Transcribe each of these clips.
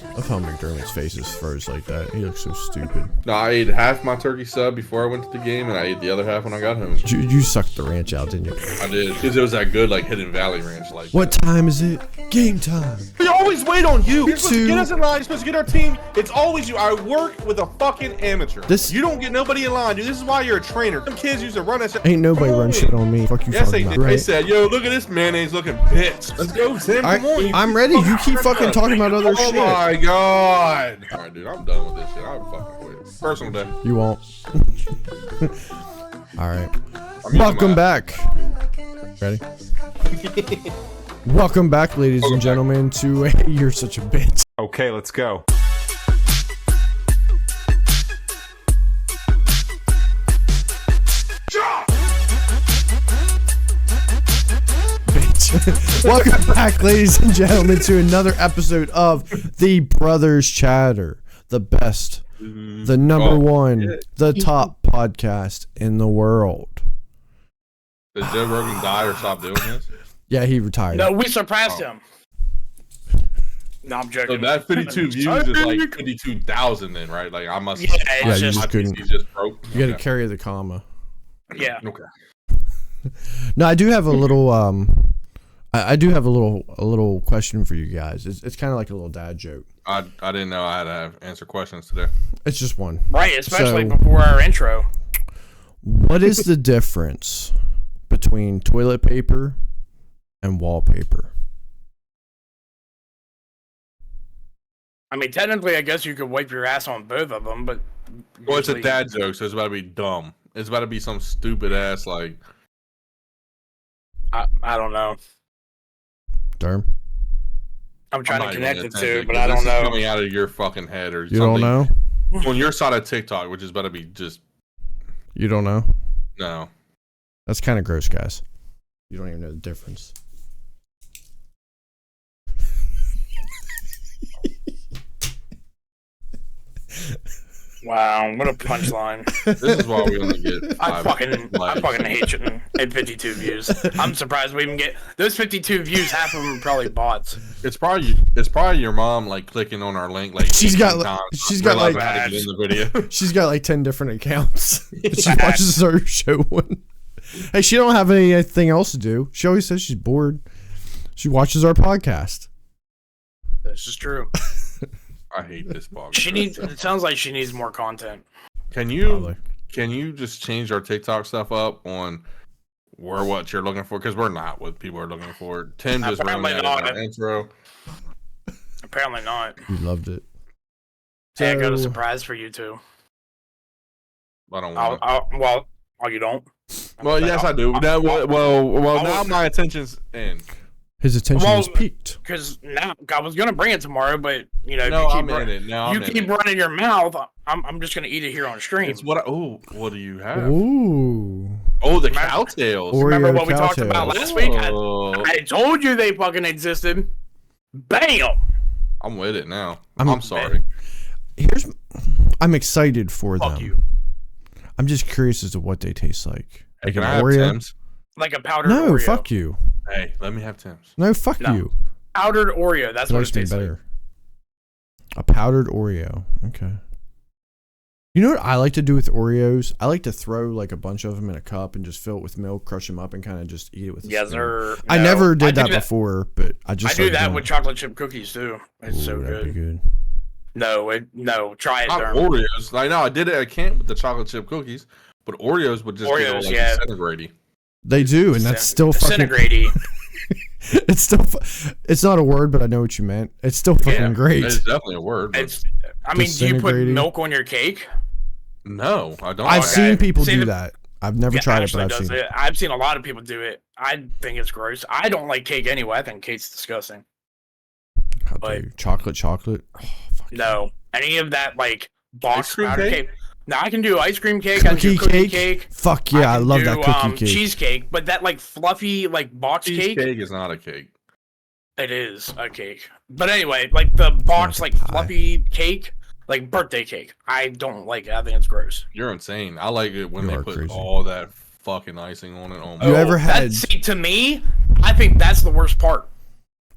Love how McDermott's face is froze like that. He looks so stupid. No, I ate half my turkey sub before I went to the game, and I ate the other half when I got home. You sucked the ranch out, didn't you? I did, because it was that good, like, Hidden Valley ranch. Like, what time is it? Game time. We always wait on you. You're supposed to get us in line. You're supposed to get our team. It's always you. I work with a fucking amateur. You don't get nobody in line, dude. This is why you're a trainer. Some kids used to run that shit. Ain't nobody run shit on me. Fuck you. Yes, they about, did. right? They said, yo, look at this mayonnaise looking bitch. Let's go, Tim. Come on. I'm ready. You keep fucking talking about other shit. Oh my god. All right, dude. I'm done with this shit. I'm fucking quit. Personal day. You won't. All right. Welcome back. Ready? Welcome back, ladies and gentlemen, to You're Such a Bitch. Okay, let's go. Welcome back, ladies and gentlemen, to another episode of The Brothers Chatter, the best, the number one, the top podcast in the world. Did Joe Rogan die or stop doing this? Yeah, he retired. No, we surpassed him. No, I'm joking. So that 52 views is like 52,000 then, right? Like, I must. Yeah, you it's just couldn't. He's just broke. You got to carry the comma. Yeah. Okay. No, I do have a little. I do have a little question for you guys. It's kind of like a little dad joke. I didn't know I had to answer questions today. It's just one. Right, especially before our intro. What is the difference between toilet paper and wallpaper? I mean, technically, I guess you could wipe your ass on both of them, but... Well, it's a dad joke, so it's about to be dumb. It's about to be some stupid ass, like... I don't know. Derm? I'm trying to connect it to, but I I don't know. Coming out of your fucking head or You something. don't know? On your side of TikTok, which is about to be just... You don't know? No. That's kind of gross, guys. You don't even know the difference. Wow, what a punchline. This is why we only get I fucking hate it at 52 views. I'm surprised we even get those 52 views. Half of them are probably bots. It's probably your mom like clicking on our link like she's got like how to get in the video. She's got like 10 different accounts. She watches our show one. Hey, she don't have anything else to do. She always says she's bored. She watches our podcast. This is true. I hate this podcast. It sounds like she needs more content. Can you just change our TikTok stuff up on what you're looking for? Because we're not what people are looking for. Tim just ran that in our intro. Apparently not. You loved it. Hey, I got a surprise for you too. I don't want well, you don't? Well, yes, I do. Now, now my attention's in. His attention is peaked. Because now I was gonna bring it tomorrow, but you know, you keep running your mouth. I'm just gonna eat it here on stream. It's what do you have? Ooh. Oh, the cowtails. Remember what we talked about last week? I told you they fucking existed. Bam. I'm with it now. I'm sorry. I'm excited for them. Fuck you. I'm just curious as to what they taste like. Hey, can I have Tim's? Like a powdered Oreo. No, fuck you. Hey, let me have Tim's. No, fuck you. Powdered Oreo. That's what it tastes like. A powdered Oreo. Okay. You know what I like to do with Oreos? I like to throw like a bunch of them in a cup and just fill it with milk, crush them up, and kind of just eat it with a spoon. No, I never did that before, but I do that with chocolate chip cookies too. It's so good. That'd be good. No, try it. Not Oreos. Like, no, I did it at camp with the chocolate chip cookies, but Oreos would just get all like disintegrating. They do, and that's still fucking disintegrating. It's still. It's not a word, but I know what you meant. It's still fucking great. It's definitely a word. I mean, do you put milk on your cake? No, I don't. I've seen people do that. I've never tried it, but I've seen it. I've seen a lot of people do it. I think it's gross. I don't like cake anyway. I think cake's disgusting. How dare you? Chocolate. Oh, fuck no, any of that like box powder cake. Now I can do ice cream cake. I can do cookie cake. Fuck yeah, I love that cookie cake. Cheesecake, but that like fluffy like box cake. Cheesecake is not a cake. It is a cake. But anyway, like the box like fluffy cake, like birthday cake. I don't like it. I think it's gross. You're insane. I like it when they put all that fucking icing on it. You ever had? See, to me, I think that's the worst part.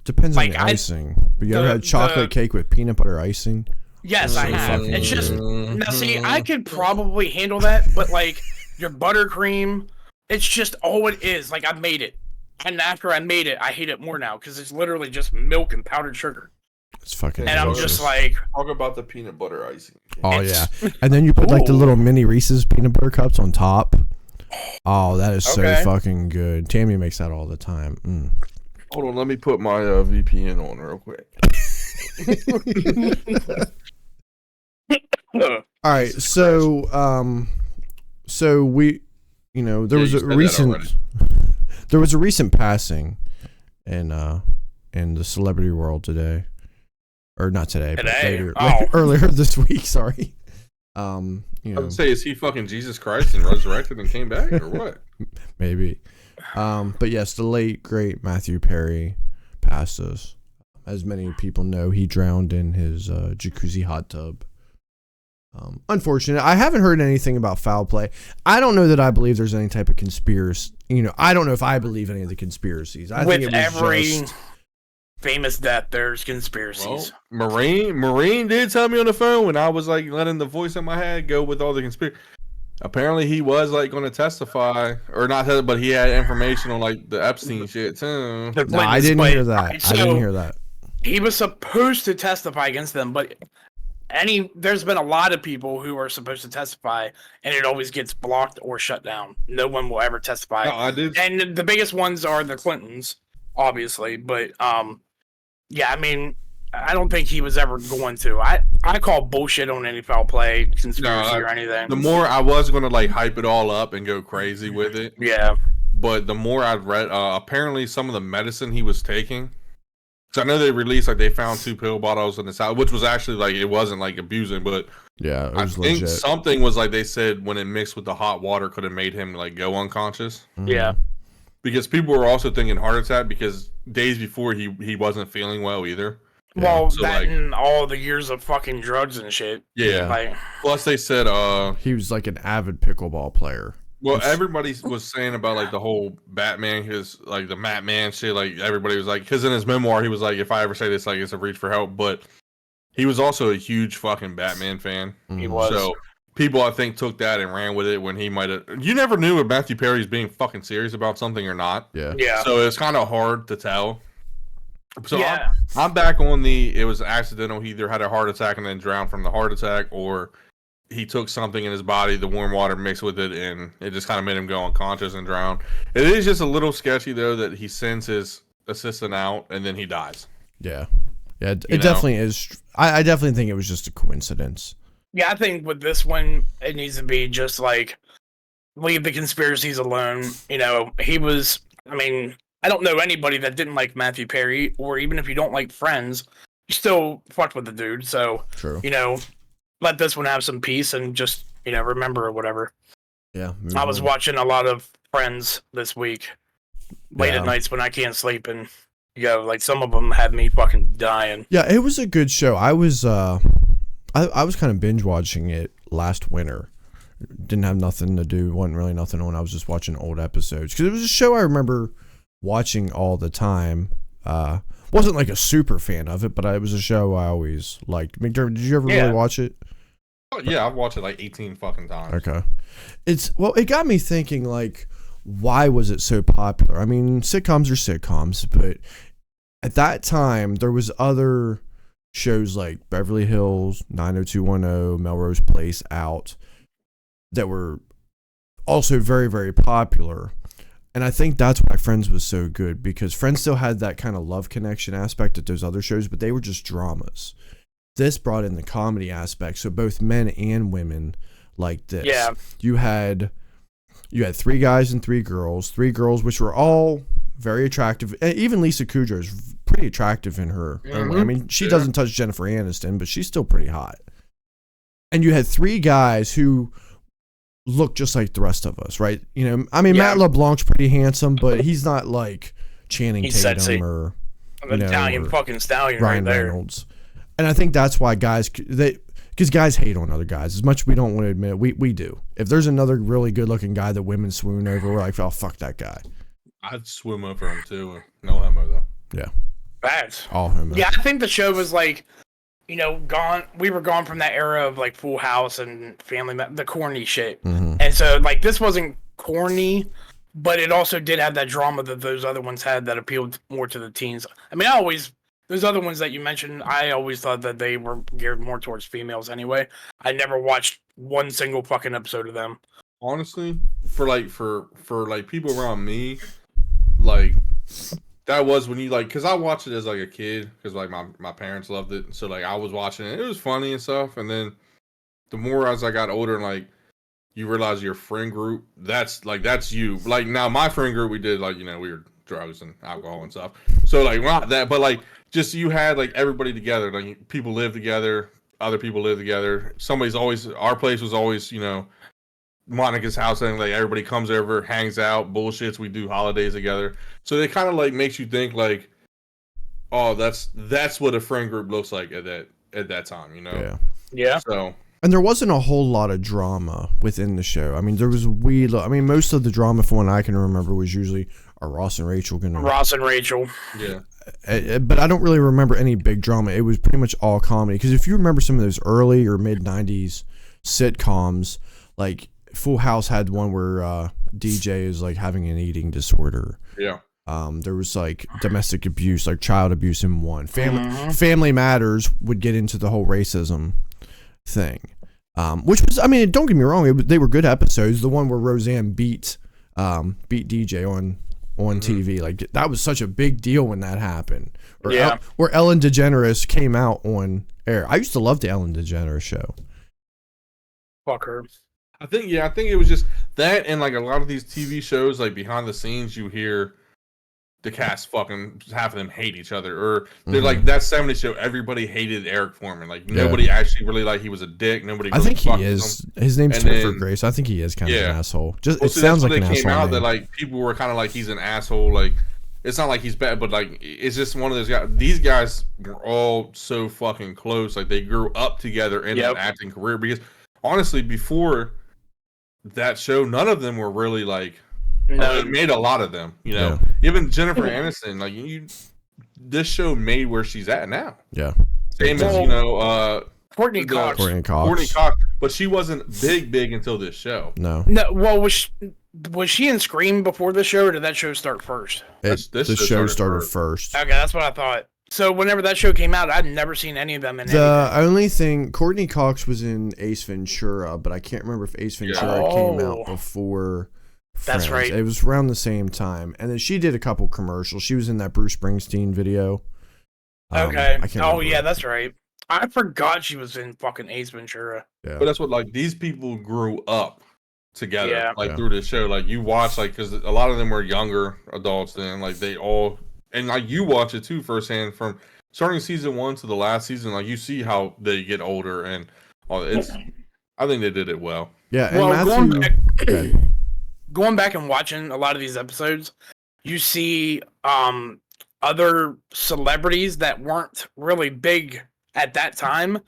Depends on the icing. But you ever had chocolate cake with peanut butter icing? Yes, I have. It's just now. See, I could probably handle that, but like your buttercream, it's just all it is. Like I made it, and after I made it, I hate it more now because it's literally just milk and powdered sugar. It's fucking. And delicious. I'm just like, talk about the peanut butter icing. Oh yeah, and then you put like the little mini Reese's peanut butter cups on top. Oh, that is so fucking good. Tammy makes that all the time. Hold on, let me put my VPN on real quick. All right, so we, there was a recent passing in the celebrity world today, or not today, but earlier this week. Sorry. I would say, is he fucking Jesus Christ and resurrected and came back, or what? Maybe. But yes, the late great Matthew Perry passed us. As many people know, he drowned in his jacuzzi hot tub. Unfortunate. I haven't heard anything about foul play. I don't know that I believe there's any type of conspiracy. I don't know if I believe any of the conspiracies. I think it was every famous death, there's conspiracies. Well, Marine did tell me on the phone when I was like letting the voice in my head go with all the conspiracy. Apparently, he was like going to testify, or not, but he had information on like the Epstein shit too. No, I didn't hear that. I didn't hear that. He was supposed to testify against them, but there's been a lot of people who are supposed to testify, and it always gets blocked or shut down. No one will ever testify. No, I did. And the biggest ones are the Clintons, obviously, but yeah, I mean, I don't think he was ever going to. I call bullshit on any foul play conspiracy or anything. The more I was going to like hype it all up and go crazy with it. Yeah. But the more I've read, apparently some of the medicine he was taking. So I know they released like they found 2 pill bottles in his house, which was actually like it wasn't like abusing, but yeah, it was I think something was like they said when it mixed with the hot water could have made him like go unconscious. Yeah. Because people were also thinking heart attack because days before he wasn't feeling well either. Well, so that like, and all the years of fucking drugs and shit. Yeah. Like, plus they said he was like an avid pickleball player. Well, everybody was saying about like the whole Batman, like the Batman shit. Like everybody was like, because in his memoir he was like, if I ever say this, like it's a reach for help. But he was also a huge fucking Batman fan. He was. So people, I think, took that and ran with it when he might have. You never knew if Matthew Perry's being fucking serious about something or not. Yeah. Yeah. So it's kind of hard to tell. So yeah. I'm back on it was accidental. He either had a heart attack and then drowned from the heart attack, or he took something in his body, the warm water mixed with it, and it just kind of made him go unconscious and drown. It is just a little sketchy, though, that he sends his assistant out and then he dies. Yeah. Yeah, it definitely is. I definitely think it was just a coincidence. Yeah, I think with this one, it needs to be just like, leave the conspiracies alone. He was, I mean, I don't know anybody that didn't like Matthew Perry, or even if you don't like Friends, you still fucked with the dude. So, true. Let this one have some peace and just, remember or whatever. Yeah. I was watching a lot of Friends this week, late at nights when I can't sleep, and like some of them had me fucking dying. Yeah, it was a good show. I was I was kind of binge watching it last winter. Didn't have nothing to do, wasn't really nothing on. I was just watching old episodes because it was a show I remember watching all the time. Wasn't like a super fan of it, but it was a show I always liked. McDermott, did you ever really watch it? Oh, yeah, I've watched it like 18 fucking times. Okay. It got me thinking, like, why was it so popular? I mean, sitcoms are sitcoms, but at that time, there was other shows like Beverly Hills, 90210, Melrose Place out that were also very, very popular. And I think that's why Friends was so good, because Friends still had that kind of love connection aspect at those other shows, but they were just dramas. This brought in the comedy aspect, so both men and women liked this. Yeah. You had 3 guys and 3 girls which were all very attractive. Even Lisa Kudrow is pretty attractive in her own way. I mean, she doesn't touch Jennifer Aniston, but she's still pretty hot. And you had 3 guys who look just like the rest of us, right? Matt LeBlanc's pretty handsome, but he's not like Channing Tatum sexy. or Italian fucking stallion Ryan right there. Reynolds. And I think that's why because guys hate on other guys as much as we don't want to admit it. We do. If there's another really good looking guy that women swoon over, we're like, oh, fuck that guy. I'd swim over him too. No homo though. Yeah. Facts. All homo. Yeah, I think the show was like, gone. We were gone from that era of like Full House and the corny shit. Mm-hmm. And so like this wasn't corny, but it also did have that drama that those other ones had that appealed more to the teens. I mean, those other ones that you mentioned, I always thought that they were geared more towards females anyway. I never watched one single fucking episode of them. Honestly, for people around me, like that was when you like, because I watched it as like a kid, because like my parents loved it, so like I was watching it. It was funny and stuff, and then the more as I got older and like you realize your friend group, that's you. Like now my friend group, we did like weird drugs and alcohol and stuff. So like not that, but like just you had like everybody together. Like people live together, other people live together. Our place was always Monica's house, and like everybody comes over, hangs out, bullshits. We do holidays together. So it kind of like makes you think like, oh, that's what a friend group looks like at that time, Yeah. So. And there wasn't a whole lot of drama within the show. I mean, there was most of the drama, from what I can remember, was usually are Ross and Rachel Ross and Rachel. Yeah. But I don't really remember any big drama. It was pretty much all comedy. Because if you remember some of those early or mid '90s sitcoms, like Full House had one where DJ is like having an eating disorder. Yeah. There was like domestic abuse, like child abuse in one. Family Matters would get into the whole racism thing, which was, I mean, don't get me wrong, they were good episodes. The one where Roseanne beat DJ on TV, like that was such a big deal when that happened. Or Ellen DeGeneres came out on air. I used to love the Ellen DeGeneres show. Fuck her. I think it was just that, and like a lot of these TV shows, like behind the scenes, you hear the cast fucking half of them hate each other, or they're like that '70s show. Everybody hated Eric Foreman. Like nobody actually really he was a dick. Nobody. Really I think he is. Him. His name's Topher Grace. I think he is kind of an asshole. It sounds like an asshole. Came out that like people were kind of like he's an asshole. Like it's not like he's bad, but like it's just one of those guys. These guys were all so fucking close. Like they grew up together in an acting career. Because honestly, before that show, none of them were really like. No, it made a lot of them, Even Jennifer Aniston, like this show made where she's at now. Yeah, same as Courtney Cox. Courtney Cox, but she wasn't big until this show. No. Well, was she in Scream before the show, or did that show start first? The show started first. Okay, that's what I thought. So whenever that show came out, I'd never seen any of them in the only thing, Courtney Cox was in Ace Ventura, but I can't remember if Ace Ventura came out before. Friends. That's right. It was around the same time, and then she did a couple commercials. She was in that Bruce Springsteen video. Okay. Yeah, that's right. I forgot she was in fucking Ace Ventura. Yeah. But that's what like these people grew up together, through the show. Like you watch, like because a lot of them were younger adults then. Like they all, and like you watch it too firsthand from starting season 1 to the last season. Like you see how they get older and all. I think they did it well. Yeah. And Matthew. Going back and watching a lot of these episodes, you see other celebrities that weren't really big at that time,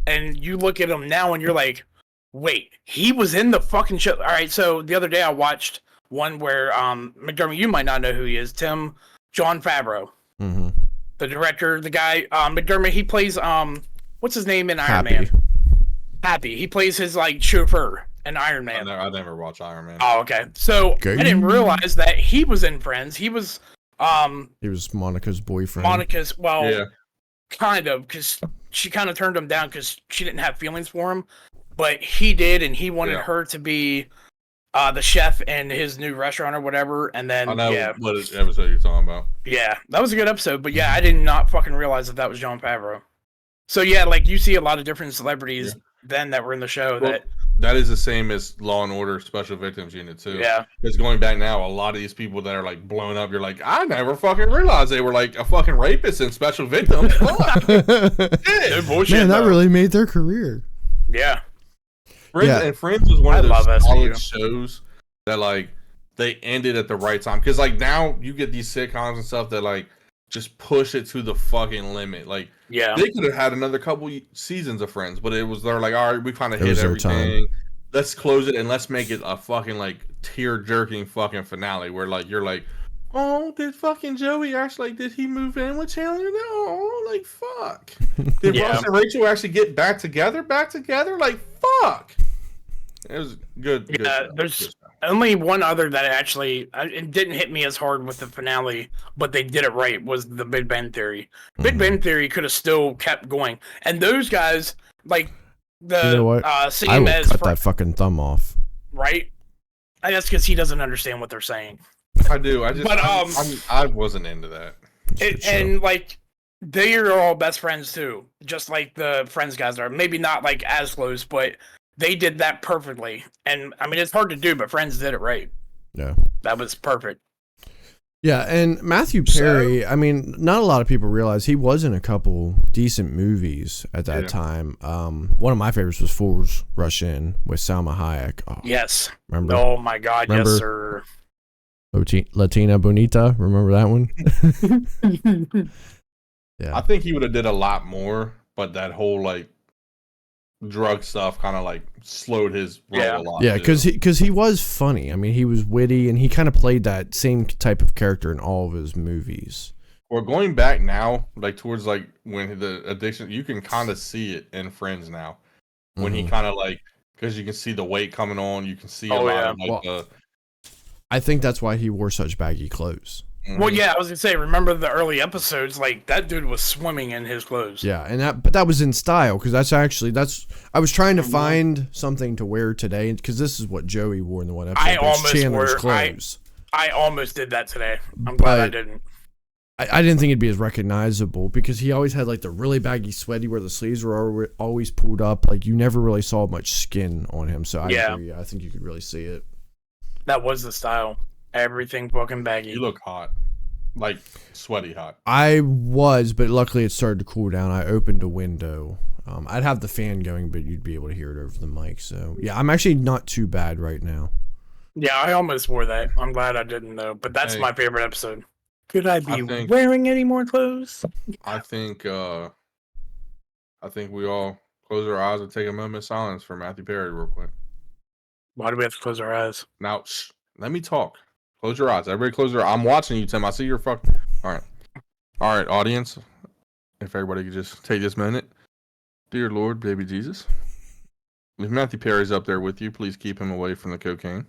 and you look at them now and you're like, wait, he was in the fucking show. All right, so the other day I watched one where McDermott, you might not know who he is, Jon Favreau, the director, the guy, McDermott, he plays, what's his name in Iron Man? Happy. He plays his like chauffeur. And Iron Man. I never watched Iron Man. Oh, okay. So I didn't realize that he was in Friends. He was Monica's boyfriend. Kind of, because she kind of turned him down because she didn't have feelings for him, but he did, and he wanted her to be the chef in his new restaurant or whatever. And then I know what episode you're talking about. Yeah, that was a good episode. But yeah, I did not fucking realize that was Jon Favreau. So yeah, like you see a lot of different celebrities then that were in the show that is the same as Law and Order Special Victims Unit too. Yeah. Because going back now, a lot of these people that are like blown up, you're like, I never fucking realized they were like a fucking rapist and special victim. Man, that really made their career. Yeah. Friends was one of those solid shows that like they ended at the right time. Because like now you get these sitcoms and stuff that like just push it to the fucking limit. Like, they could have had another couple seasons of Friends, but they're like, all right, we kind of hit everything. Let's close it and let's make it a fucking like tear jerking fucking finale where like you're like, Oh, did fucking Joey actually, did he move in with Chandler? No, like, fuck. Did Ross and Rachel actually get back together? Like, fuck. It was good. Yeah, there's only one other that actually it didn't hit me as hard with the finale, but they did it right, was the Big Bang Theory. Big Bang Theory could have still kept going. And those guys, like, the you know what? I will cut that fucking thumb off. Right? And that's because he doesn't understand what they're saying. I do. I wasn't into that. And like, they are all best friends too, just like the Friends guys are. Maybe not like as close, but they did that perfectly. And I mean, it's hard to do, but Friends did it right. Yeah, that was perfect. Yeah, and Matthew Perry, I mean, not a lot of people realize he was in a couple decent movies at that time. One of my favorites was Fools Rush In with Salma Hayek. Oh, yes. Remember? Oh my God, remember yes, sir. Latina Bonita, remember that one? Yeah. I think he would have did a lot more, but that whole like drug stuff kind of like slowed his role a lot. Yeah, because he was funny. I mean, he was witty, and he kind of played that same type of character in all of his movies. Or going back now, like towards like when the addiction, you can kind of see it in Friends now. When he kind of like, because you can see the weight coming on, you can see a lot of like I think that's why he wore such baggy clothes. Well, yeah, I was gonna say, remember the early episodes? Like that dude was swimming in his clothes. Yeah, and that was in style, because I was trying to find something to wear today, because this is what Joey wore in the one episode. I almost did that today. I'm glad I didn't. I didn't think it'd be as recognizable, because he always had like the really baggy sweaty where the sleeves were always pulled up. Like you never really saw much skin on him. So I agree. I think you could really see it. That was the style. Everything fucking baggy. You look hot. Like sweaty hot. I was, but luckily it started to cool down. I opened a window. I'd have the fan going, but you'd be able to hear it over the mic. So yeah, I'm actually not too bad right now. Yeah, I almost wore that. I'm glad I didn't though. But that's my favorite episode. Could I be wearing any more clothes? I think we all close our eyes and take a moment of silence for Matthew Perry real quick. Why do we have to close our eyes? Now, let me talk. Close your eyes. Everybody close their eyes. I'm watching you, Tim. I see your fucking... All right, audience. If everybody could just take this minute. Dear Lord, baby Jesus. If Matthew Perry's up there with you, please keep him away from the cocaine.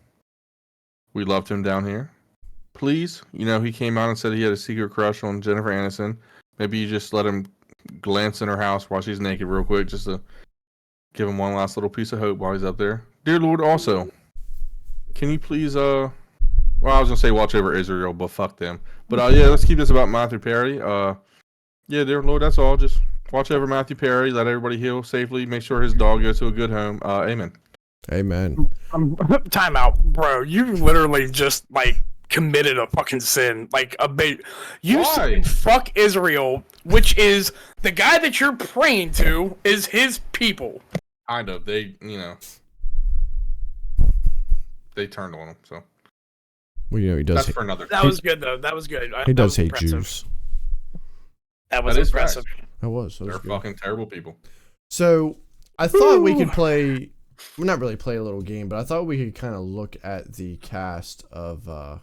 We loved him down here. Please, he came out and said he had a secret crush on Jennifer Aniston. Maybe you just let him glance in her house while she's naked real quick, just to give him one last little piece of hope while he's up there. Dear Lord, also, can you please, well, I was going to say watch over Israel, but fuck them. But, yeah, let's keep this about Matthew Perry. Yeah, dear Lord, that's all. Just watch over Matthew Perry, let everybody heal safely, make sure his dog goes to a good home. Amen. Amen. Time out, bro. You literally just, like, committed a fucking sin, like a big. You said fuck Israel, which is the guy that you're praying to is his people. Kind of. They, they turned on him. So. Well, he does. That's for another. That was good though. That was good. He does hate Jews. That was impressive. That was. They're fucking terrible people. So I thought we could play. Well, not really play a little game, but I thought we could kind of look at the cast of the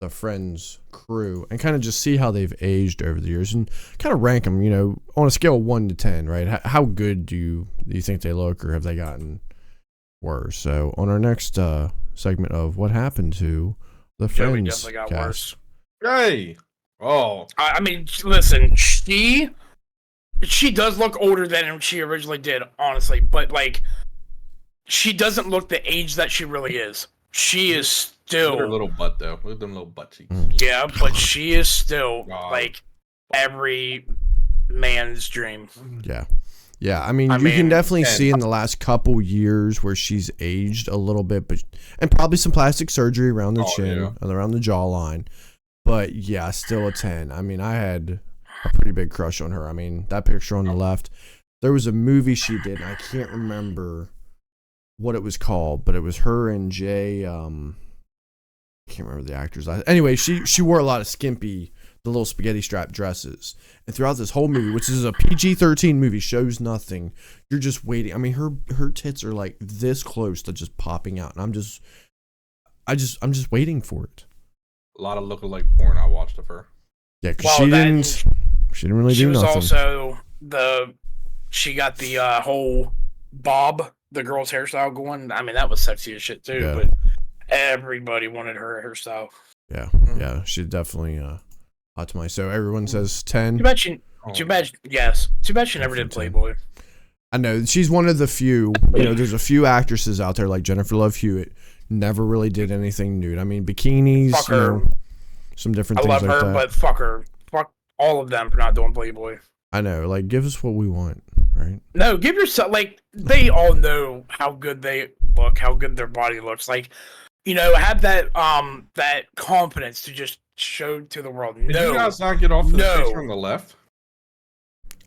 Friends crew and kind of just see how they've aged over the years and kind of rank them, on a scale of 1 to 10, right? How good do you think they look, or have they gotten worse? So on our next segment of what happened to the Friends definitely got cast. Worse. Hey, I mean, listen, she does look older than she originally did, honestly, but like, she doesn't look the age that she really is. She is still. Look at her little butt though. Look at them little butt cheeks. Yeah, but she is still like every man's dream. Yeah. Yeah, I mean, you can definitely see in the last couple years where she's aged a little bit, and probably some plastic surgery around the chin and around the jawline. But yeah, still a 10. I mean, I had a pretty big crush on her. I mean, that picture on the left, there was a movie she did, and I can't remember what it was called, but it was her and Jay. I can't remember the actors. Anyway, she wore a lot of skimpy, the little spaghetti strap dresses, and throughout this whole movie, which is a PG-13 movie, shows nothing. You're just waiting. I mean, her tits are like this close to just popping out, and I'm just waiting for it. A lot of lookalike porn I watched of her. Yeah, because she didn't really do nothing. She was also she got the whole bob, the girl's hairstyle going. I mean, that was sexy as shit too. Yeah. But everybody wanted her hairstyle. Yeah, yeah, she definitely optimized. So everyone says 10. Too bad she never did Playboy. I know she's one of the few. You know, there's a few actresses out there like Jennifer Love Hewitt. Never really did anything nude. I mean, bikinis, fuck her. You know, some different things like that. I love her, but fuck her. Fuck all of them for not doing Playboy. I know. Like, give us what we want, right? No, give yourself, like, they all know how good they look, how good their body looks. Like, you know, have that confidence to just show to the world. Did you guys not get off the picture on the left?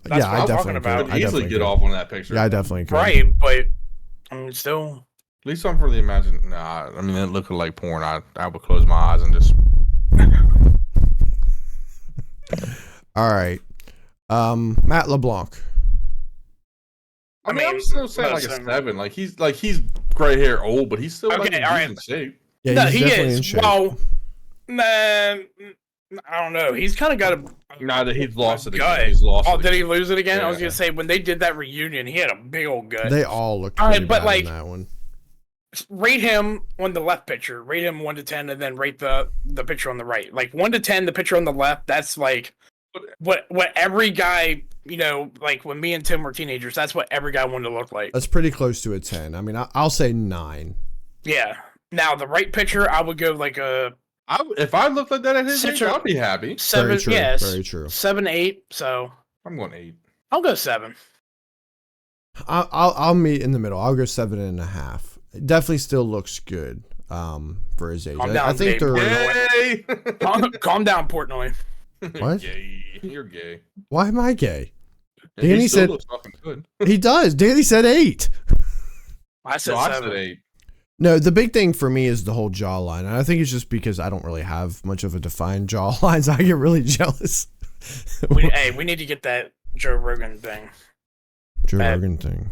That's what I definitely could. I easily get off on that picture. Yeah, I definitely could. Right, but I mean, still. At least something for the imagine. Nah, I mean, it looked like porn. I would close my eyes and just. All right, Matt LeBlanc. I mean, I'm still saying like a 7. Like he's gray hair old, but he's still like in shape. Yeah, no, he is. In shape. Well, man, I don't know. He's kind of got a. Nah, he's lost it again. He's lost. Oh, did he lose it again? Yeah. I was gonna say when they did that reunion, he had a big old gut. They all looked pretty bad in that one. Rate him on the left picture. Rate him 1 to 10, and then rate the picture on the right. Like 1 to 10, the picture on the left. That's like what every guy, you know, like when me and Tim were teenagers. That's what every guy wanted to look like. That's pretty close to a 10. I mean, I'll say 9. Yeah. Now the right picture, I would go like if I looked like that at his age, I'd be happy. 7, very true, yes, very true. 7, 8. So I'm going 8. I'll go 7. I'll meet in the middle. I'll go 7.5. It definitely still looks good for his age. I think they're calm down, Portnoy. What? You're gay. Why am I gay? Danny said looks fucking good. He does. Danny said 8. I said 7. 8. No, the big thing for me is the whole jawline. And I think it's just because I don't really have much of a defined jawline, so I get really jealous. We need to get that Joe Rogan thing. Rogan thing.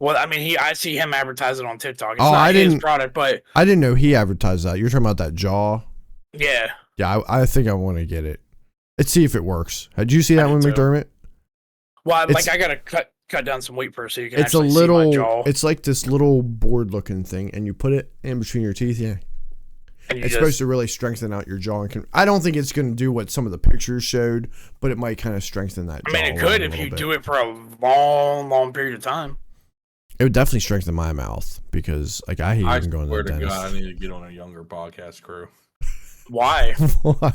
Well, I mean, I see him advertising on TikTok. It's not his product, but I didn't know he advertised that. You're talking about that jaw? Yeah. Yeah, I think I want to get it. Let's see if it works. Did you see that one, McDermott? Well, I gotta cut down some weight first so you can actually see my jaw. It's like this little board-looking thing, and you put it in between your teeth. Yeah. It's supposed to really strengthen out your jaw. I don't think it's going to do what some of the pictures showed, but it might kind of strengthen that jaw. I mean, it could if you do it for a long, long period of time. It would definitely strengthen my mouth because, like, I hate even going to the dentist. God, I need to get on a younger podcast crew. Why? Why?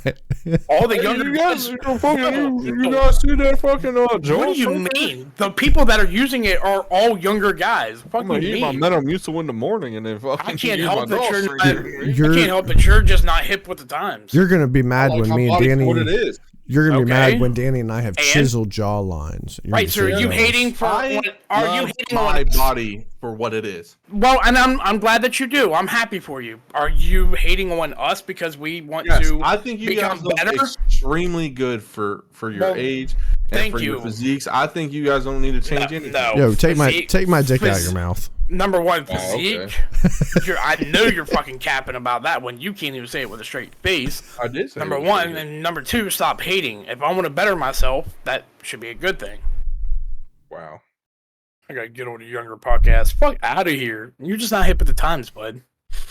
All the younger guys, you guys see that fucking What do you mean? The people that are using it are all younger guys. I'm gonna eat my Metamucil in the morning and then fucking. I can't help that you're just not hip with the times. You're gonna be mad when me and Danny. What it is. You're gonna be mad when Danny and I have chiseled jaw lines. Right, so are you hating for? Are you hating my body for what it is? Well, and I'm glad that you do. I'm happy for you. Are you hating on us because we want to? I think you guys look extremely good for your age and for your physiques. I think you guys don't need to change anything. No. Yo, take my dick out of your mouth. Number 1, physique. Okay. I know you're fucking capping about that when you can't even say it with a straight face. I did say number 1, and number 2, stop hating. If I want to better myself, that should be a good thing. Wow. I gotta get on a younger podcast. Fuck out of here. You're just not hip at the times, bud.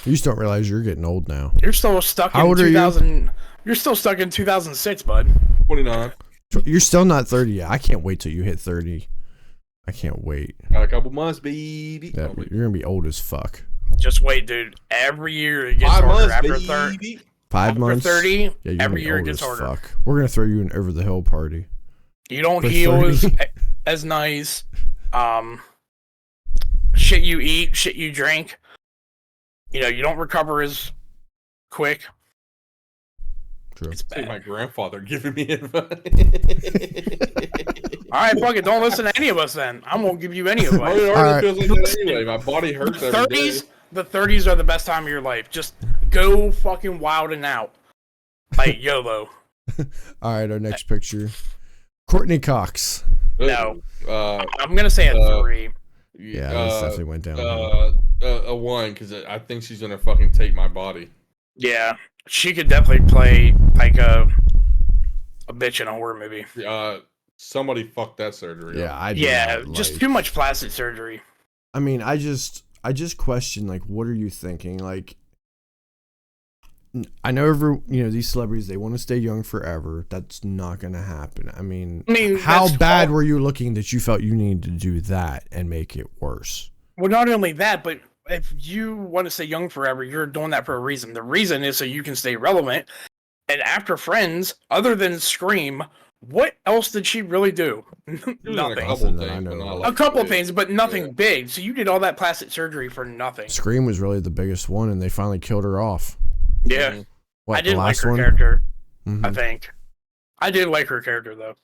You just don't realize you're getting old now. You're still stuck in 2000. You're still stuck in 2006, bud. 29. You're still not 30 yet. I can't wait till you hit 30. I can't wait. Got a couple months, baby. Yeah, you're gonna be old as fuck. Just wait, dude. Every year it gets harder. After 30. 5 months. 30. Yeah, every year it gets harder. Fuck. We're gonna throw you an over the hill party. You don't heal as nice. Shit you eat, shit you drink. You know, you don't recover as quick. True. It's like my grandfather giving me advice. All right, fuck it. Don't listen to any of us then. I won't give you any advice. It already feels like that anyway. My body hurts every day. The 30s are the best time of your life. Just go fucking wild and out. Like YOLO. All right, our next picture. Courtney Cox. No. I'm going to say a 3. Yeah, this definitely went down. a 1 because I think she's gonna fucking take my body. Yeah, she could definitely play like a bitch in a horror movie. Somebody fucked that surgery. Yeah, just too much plastic surgery. I mean, I just question, like, what are you thinking? Like, I know these celebrities, they want to stay young forever. That's not going to happen. I mean how bad were you looking that you felt you needed to do that and make it worse? Well, not only that, but if you want to stay young forever, you're doing that for a reason. The reason is so you can stay relevant. And after Friends, other than Scream, what else did she really do? Nothing. A couple of things, but nothing big. So you did all that plastic surgery for nothing. Scream was really the biggest one, and they finally killed her off. Yeah. I did like her character, I think. I did like her character, though.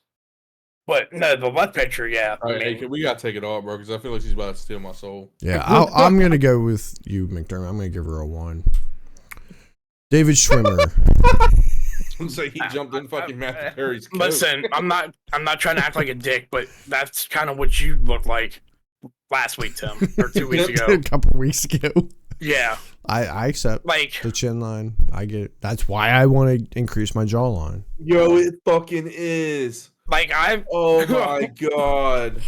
But, no, the left picture, yeah. All right, we got to take it off, bro, because I feel like she's about to steal my soul. Yeah, I'm going to go with you, McDermott. I'm going to give her a 1. David Schwimmer. So he jumped in fucking Matthew Perry's coat. Listen, I'm not trying to act like a dick, but that's kind of what you looked like last week, Tim, or 2 weeks ago. A couple weeks ago. Yeah. I accept like the chin line. I get it. That's why I want to increase my jawline. Yo, it fucking is. Like oh my god.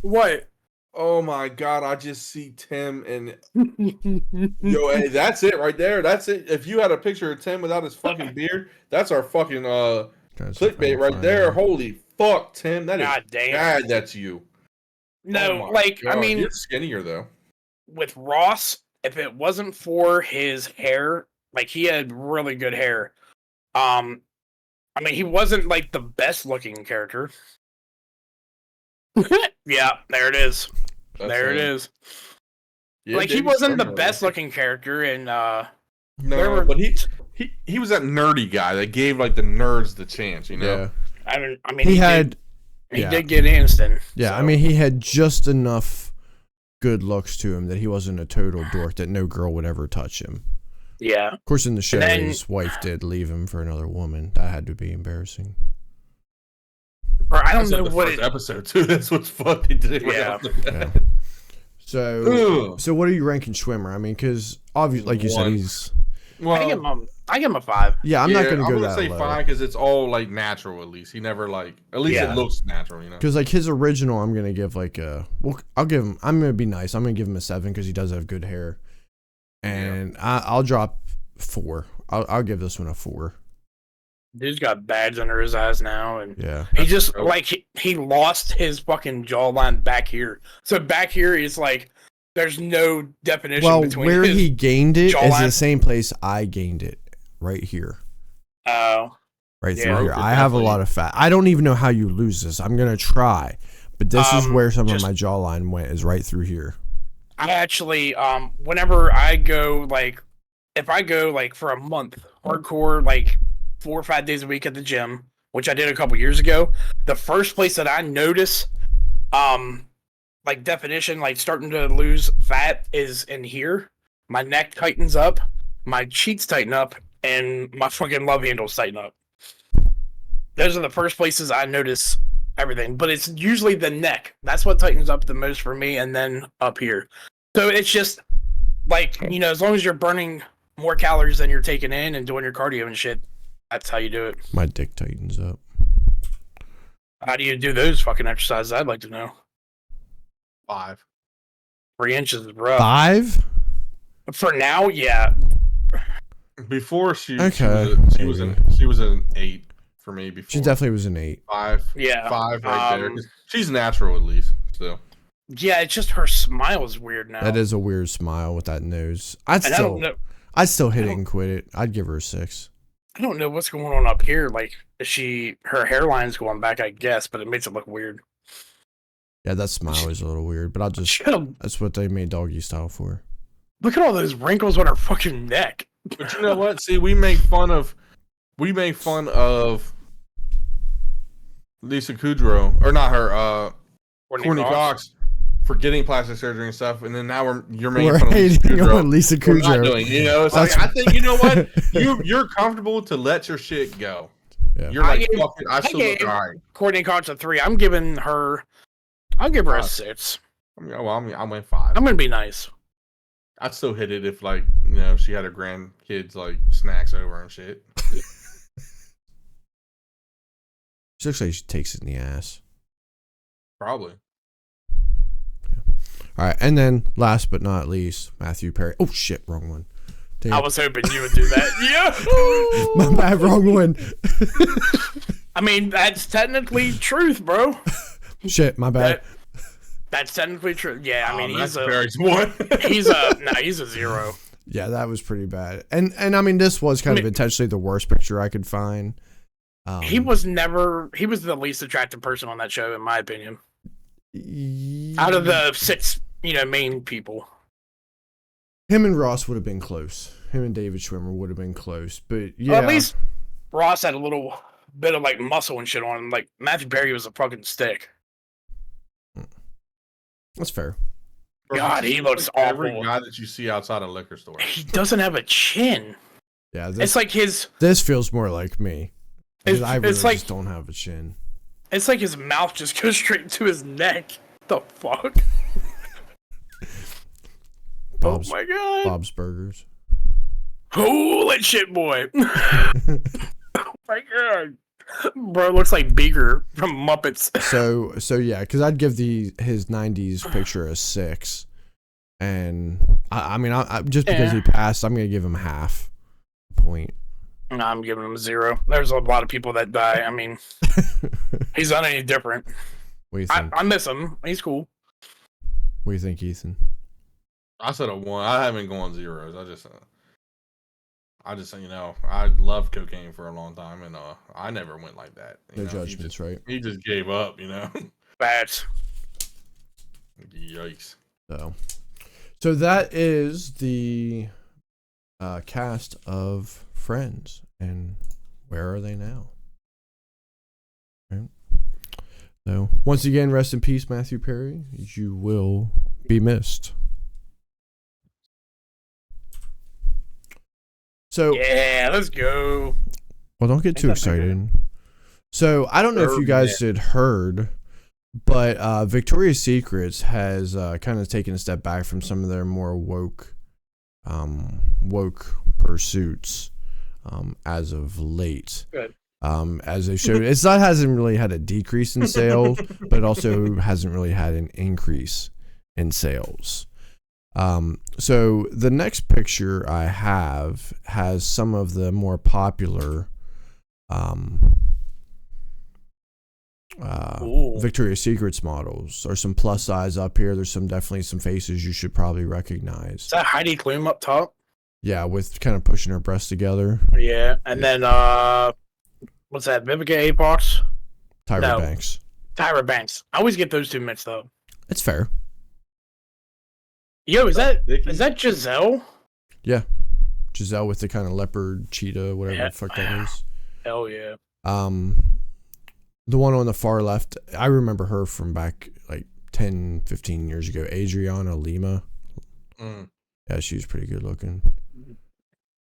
What? Oh my god, I just see Tim and yo, hey, that's it right there. That's it. If you had a picture of Tim without his fucking beard, that's our fucking clickbait right there. Holy fuck, Tim. That god is damn. bad, that's you. No, like god. I mean you're skinnier though. With Ross, if it wasn't for his hair, like he had really good hair. I mean he wasn't like the best looking character. Yeah, there it is. It is. Yeah, like he wasn't the best looking character, and no, but he was that nerdy guy that gave like the nerds the chance, you know. Yeah. I mean, he did get Aniston. Yeah, so. I mean, he had just enough good looks to him that he wasn't a total dork that no girl would ever touch him. Yeah. Of course, in the show, his wife did leave him for another woman. That had to be embarrassing. Or I don't know what first episode too. That's what's funny. Yeah. So what are you ranking Schwimmer? I mean, because obviously, like you said, he's. Well, I give him a 5. Yeah, I'm not gonna go that low. I'm gonna say 5 because it's all like natural. At least he never like. At least it looks natural, you know. Because like his original, I'm gonna give like a. Well, I'll give him. I'm gonna be nice. I'm gonna give him a 7 because he does have good hair, and I'll drop 4. I'll give this one a 4. Dude's got bags under his eyes now, and he just like he lost his fucking jawline back here. So back here is like there's no definition between. Well, where he gained it jawline. Is the same place I gained it, right here. Oh, right through here. I have a lot of fat. I don't even know how you lose this. I'm gonna try, but this is where some of my jawline went. Is right through here. I actually, whenever I go like, if I go like for a month, hardcore like. 4 or 5 days a week at the gym, which I did a couple years ago. The first place that I notice, like definition, like starting to lose fat is in here. My neck tightens up, my cheeks tighten up, and my fucking love handles tighten up. Those are the first places I notice everything, but it's usually the neck. That's what tightens up the most for me, and then up here. So it's just like, you know, as long as you're burning more calories than you're taking in and doing your cardio and shit, that's how you do it. My dick tightens up. How do you do those fucking exercises? I'd like to know. 5. 3 inches is rough. 5? For now, yeah. Before she was an 8 for me. Before she definitely was an 8. 5. Yeah, 5 right there. She's natural at least. So. Yeah, it's just her smile is weird now. That is a weird smile with that nose. I'd still hit it and quit it. I'd give her a 6. I don't know what's going on up here. Like, her hairline's going back, I guess, but it makes it look weird. Yeah, that smile is a little weird, but that's what they made doggy style for. Look at all those wrinkles on her fucking neck. But you know what? See, we make fun of Lisa Kudrow, or not her, Courtney Cox, for getting plastic surgery and stuff, and then now you're making fun of Lisa Kudrow. We're not doing, you know, it's like, I think, you know what, you're comfortable to let your shit go. Yeah. You're like, I still look alright. Courtney Cox a 3. I'll give her a 6. I went 5. I'm gonna be nice. I'd still hit it if, like, she had her grandkids, like, snacks over and shit. She looks like she takes it in the ass. Probably. Yeah. All right, and then last but not least, Matthew Perry. Oh shit, wrong one. Damn. I was hoping you would do that. Yeah. My bad, wrong one. I mean, that's technically truth, bro. Shit, my bad. That's technically true. Yeah, I mean, he's a one. he's a 0. Yeah, that was pretty bad. And I mean, this was kind of intentionally the worst picture I could find. He was the least attractive person on that show, in my opinion. Out of the 6, main people. Him and Ross would have been close. Him and David Schwimmer would have been close. But yeah. Well, at least Ross had a little bit of like muscle and shit on him. Like Matthew Perry was a fucking stick. That's fair. God, he looks awful. Every guy that you see outside a liquor store. He doesn't have a chin. Yeah, it's like his. This feels more like me. I really like, just don't have a chin. It's like his mouth just goes straight to his neck. The fuck? Oh my god. Bob's Burgers. Holy shit, boy. Oh my god. Bro looks like Beaker from Muppets. So yeah, because I'd give his 90s picture a 6. And I mean, just because he passed, I'm going to give him half a point. No, I'm giving him a 0. There's a lot of people that die. I mean, he's not any different. What do you think? I miss him. He's cool. What do you think, Ethan? I said a 1. I haven't gone zeros. I just I loved cocaine for a long time, and I never went like that. No judgments, right? He just gave up, Bad. Yikes. So that is the cast of Friends, and where are they now? Right. So once again, rest in peace, Matthew Perry. You will be missed. So yeah, let's go. Well, don't get too excited. So I don't know if you guys had heard, but Victoria's Secrets has kind of taken a step back from some of their more woke pursuits as of late. Good. As they showed, hasn't really had a decrease in sales, but it also hasn't really had an increase in sales. So the next picture I have has some of the more popular Victoria's Secrets models. There's some plus size up here. There's definitely some faces you should probably recognize. Is that Heidi Klum up top? Yeah, with kind of pushing her breasts together. Yeah, and then what's that? Vivica A. Fox? Tyra Banks. Tyra Banks. I always get those two mixed up. It's fair. Yo, is that Giselle? Yeah, Giselle with the kind of leopard cheetah, whatever the fuck that is. Hell yeah. The one on the far left, I remember her from back like 10, 15 years ago. Adriana Lima. Yeah, she was pretty good looking.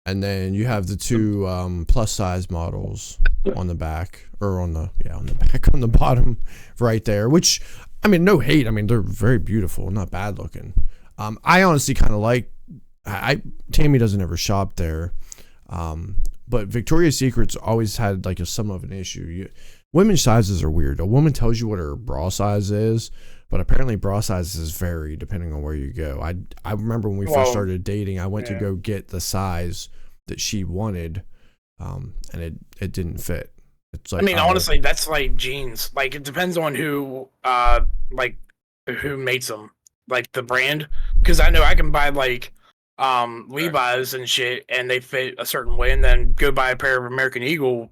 And then you have the two plus size models on the back, or on the back, on the bottom right there, which, I mean, no hate. I mean, they're very beautiful, not bad looking. I honestly kind of like, Tammy doesn't ever shop there. But Victoria's Secret's always had like some of an issue. Women's sizes are weird. A woman tells you what her bra size is, but apparently bra sizes vary depending on where you go. I remember when we first started dating, I went to go get the size that she wanted, and it didn't fit. It's like, I mean, honestly, that's like jeans. Like, it depends on who makes them, like the brand. Because I know I can buy like Levi's and shit, and they fit a certain way, and then go buy a pair of American Eagle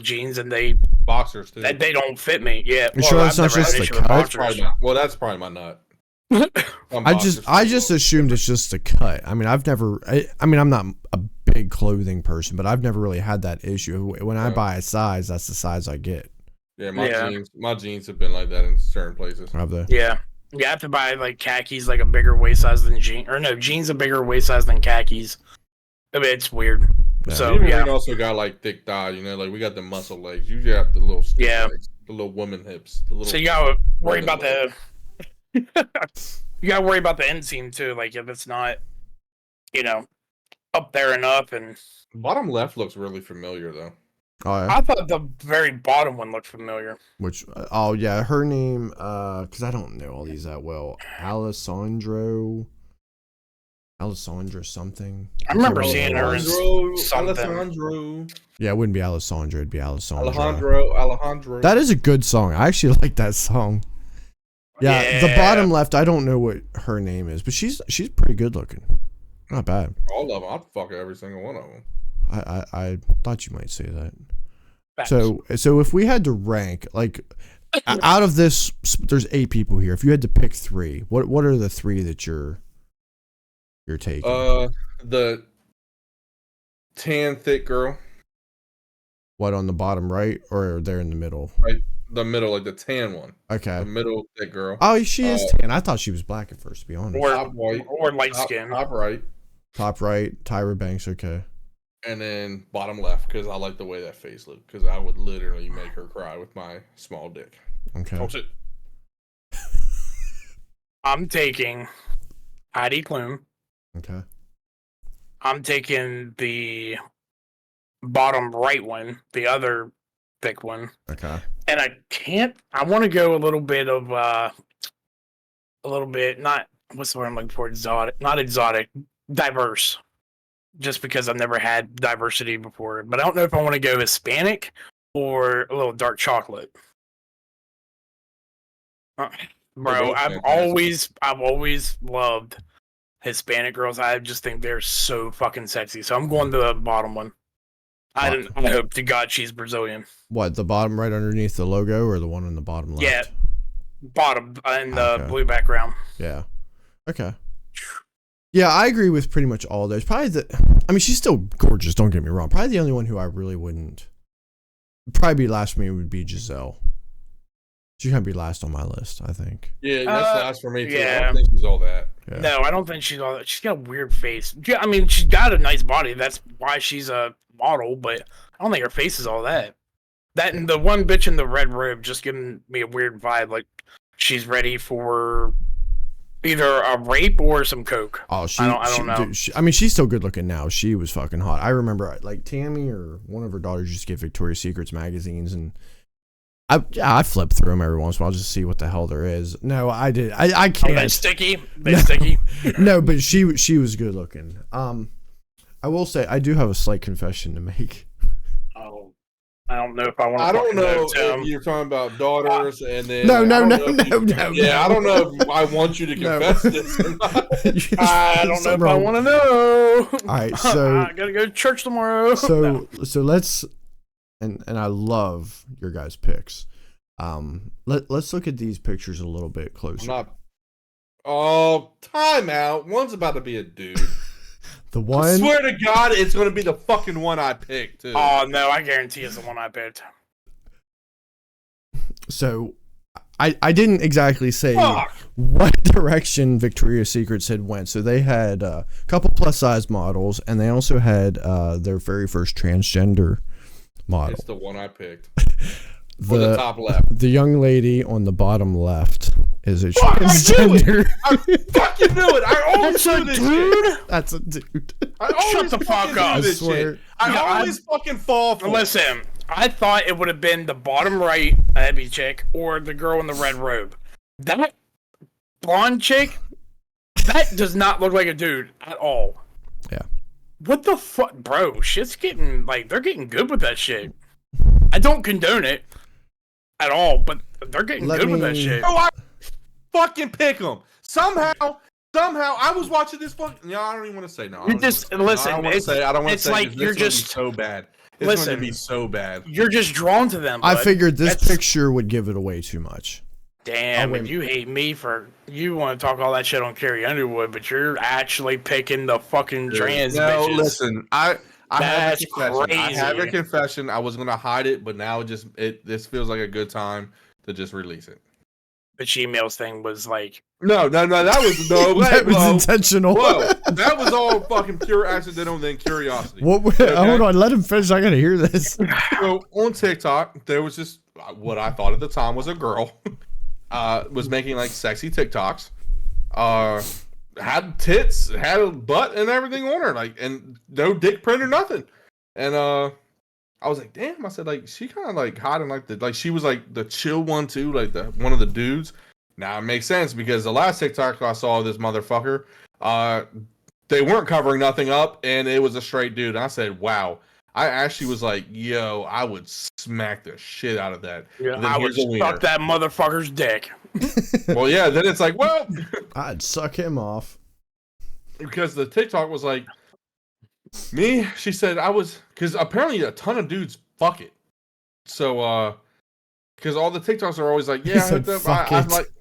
jeans, and they boxers too. They don't fit me. Yeah, you sure that's not just the cut? That's probably my nut. I just assumed it's just a cut. I mean, I'm not a big clothing person, but I've never really had that issue. When I buy a size, that's the size I get. Yeah, my jeans have been like that in certain places. Have they? Yeah. You have to buy like khakis, like a bigger waist size than jeans, or no, jeans a bigger waist size than khakis. I mean, it's weird. Yeah. So we also got like thick thigh, like we got the muscle legs. You got the little legs, the little woman hips. So you gotta worry about you gotta worry about the inseam too. Like if it's not up there and up. And bottom left looks really familiar though. Oh, yeah. I thought the very bottom one looked familiar. Which, oh yeah, her name, because I don't know all these that well. Alessandra something. I remember seeing her in something. Alessandro. Yeah, it wouldn't be Alessandra, it'd be Alessandra. Alejandro. That is a good song. I actually like that song. Yeah, the bottom left, I don't know what her name is, but she's pretty good looking. Not bad. All of them. I'd fuck every single one of them. I thought you might say that. Facts. So if we had to rank, like, out of this, there's 8 people here. If you had to pick 3, what are the 3 that you're taking? The tan thick girl. What, on the bottom right or there in the middle? Right, the middle, like the tan one. Okay. The middle thick girl. Oh, she is tan. I thought she was black at first, to be honest. Top white or light skin. Top right. Top right, Tyra Banks. Okay. And then bottom left, because I like the way that face looked. Because I would literally make her cry with my small dick. Okay. Oh shit. I'm taking Heidi Klum. Okay. I'm taking the bottom right one, the other thick one. Okay. And I want to go a little bit, not, what's the word I'm looking for? Not exotic, diverse. Just because I've never had diversity before. But I don't know if I want to go Hispanic or a little dark chocolate. Bro, I've always loved Hispanic girls. I just think they're so fucking sexy. So I'm going to the bottom one. I hope to God she's Brazilian. What, the bottom right underneath the logo or the one on the bottom left? Yeah, bottom in the blue background. Yeah. Okay. Yeah, I agree with pretty much all those. She's still gorgeous, don't get me wrong. Probably the only one who I really wouldn't. Probably be last for me would be Giselle. She's going to be last on my list, I think. Yeah, that's last for me too. Yeah. I don't think she's all that. Yeah. No, I don't think she's all that. She's got a weird face. Yeah, I mean, she's got a nice body. That's why she's a model, but I don't think her face is all that. That and the one bitch in the red robe just giving me a weird vibe, like she's ready for either a rape or some coke. Oh, I don't know. Dude, she's still good looking now. She was fucking hot. I remember, like, Tammy or one of her daughters used to get Victoria's Secrets magazines, and I flip through them every once in a while just to see what the hell there is. No, I did. I can't. Oh, they're sticky. They're sticky. No, but she was good looking. I will say I do have a slight confession to make. Oh, I don't know if I want to. I don't know if you're talking about daughters and then. No. Yeah, I don't know if I want you to confess this. Or not. I don't know if I want to know. All right, so I gotta go to church tomorrow. So let's, and I love your guys' picks. Let's look at these pictures a little bit closer. Time out. One's about to be a dude. The one. I swear to God, it's going to be the fucking one I picked, too. Oh, no, I guarantee it's the one I picked. So, I didn't exactly say what direction Victoria's Secrets had went. So, they had a couple plus-size models, and they also had their very first transgender model. It's the one I picked. The top left. The young lady on the bottom left is a transgender. I fucking knew it. I always do this shit. That's a dude. Shut the fuck up. I swear. I always fucking fall for it. Listen, I thought it would have been the bottom right heavy chick or the girl in the red robe. That blonde chick, that does not look like a dude at all. Yeah. What the fuck? Bro, shit's getting, they're getting good with that shit. I don't condone it at all, but they're getting good with that shit. Oh, I fucking pick them. Somehow, I was watching this fucking. No, I don't even want to say no. You just listen. I don't want to say. I don't want to say. It's like you're just so bad. It's going to be so bad. You're just drawn to them. I figured this picture would give it away too much. Damn, and you hate me for you want to talk all that shit on Carrie Underwood, but you're actually picking the fucking trans bitches. No, listen, I have a confession. Crazy. I have a confession. I was gonna hide it, but now this feels like a good time to just release it. The Gmails thing was like no, that was that was intentional. Whoa, that was all fucking pure accidental, then curiosity. What? Okay? Hold on, let him finish. I gotta hear this. So on TikTok, there was just what I thought at the time was a girl, was making like sexy TikToks, had tits, had a butt and everything on her, like, and no dick print or nothing. And I was like, damn. I said, like, she kind of like hot and like she was like the chill one too, like the one of the dudes. Now it makes sense because the last TikTok I saw of this motherfucker, they weren't covering nothing up, and it was a straight dude. And I said, wow. I actually was like, yo, I would smack the shit out of that. Yeah, I would suck that motherfucker's dick. Well, yeah, then it's like, well, I'd suck him off. Because the TikTok was like, me, she said, because apparently a ton of dudes fuck it. So, because all the TikToks are always like, yeah, I'm like,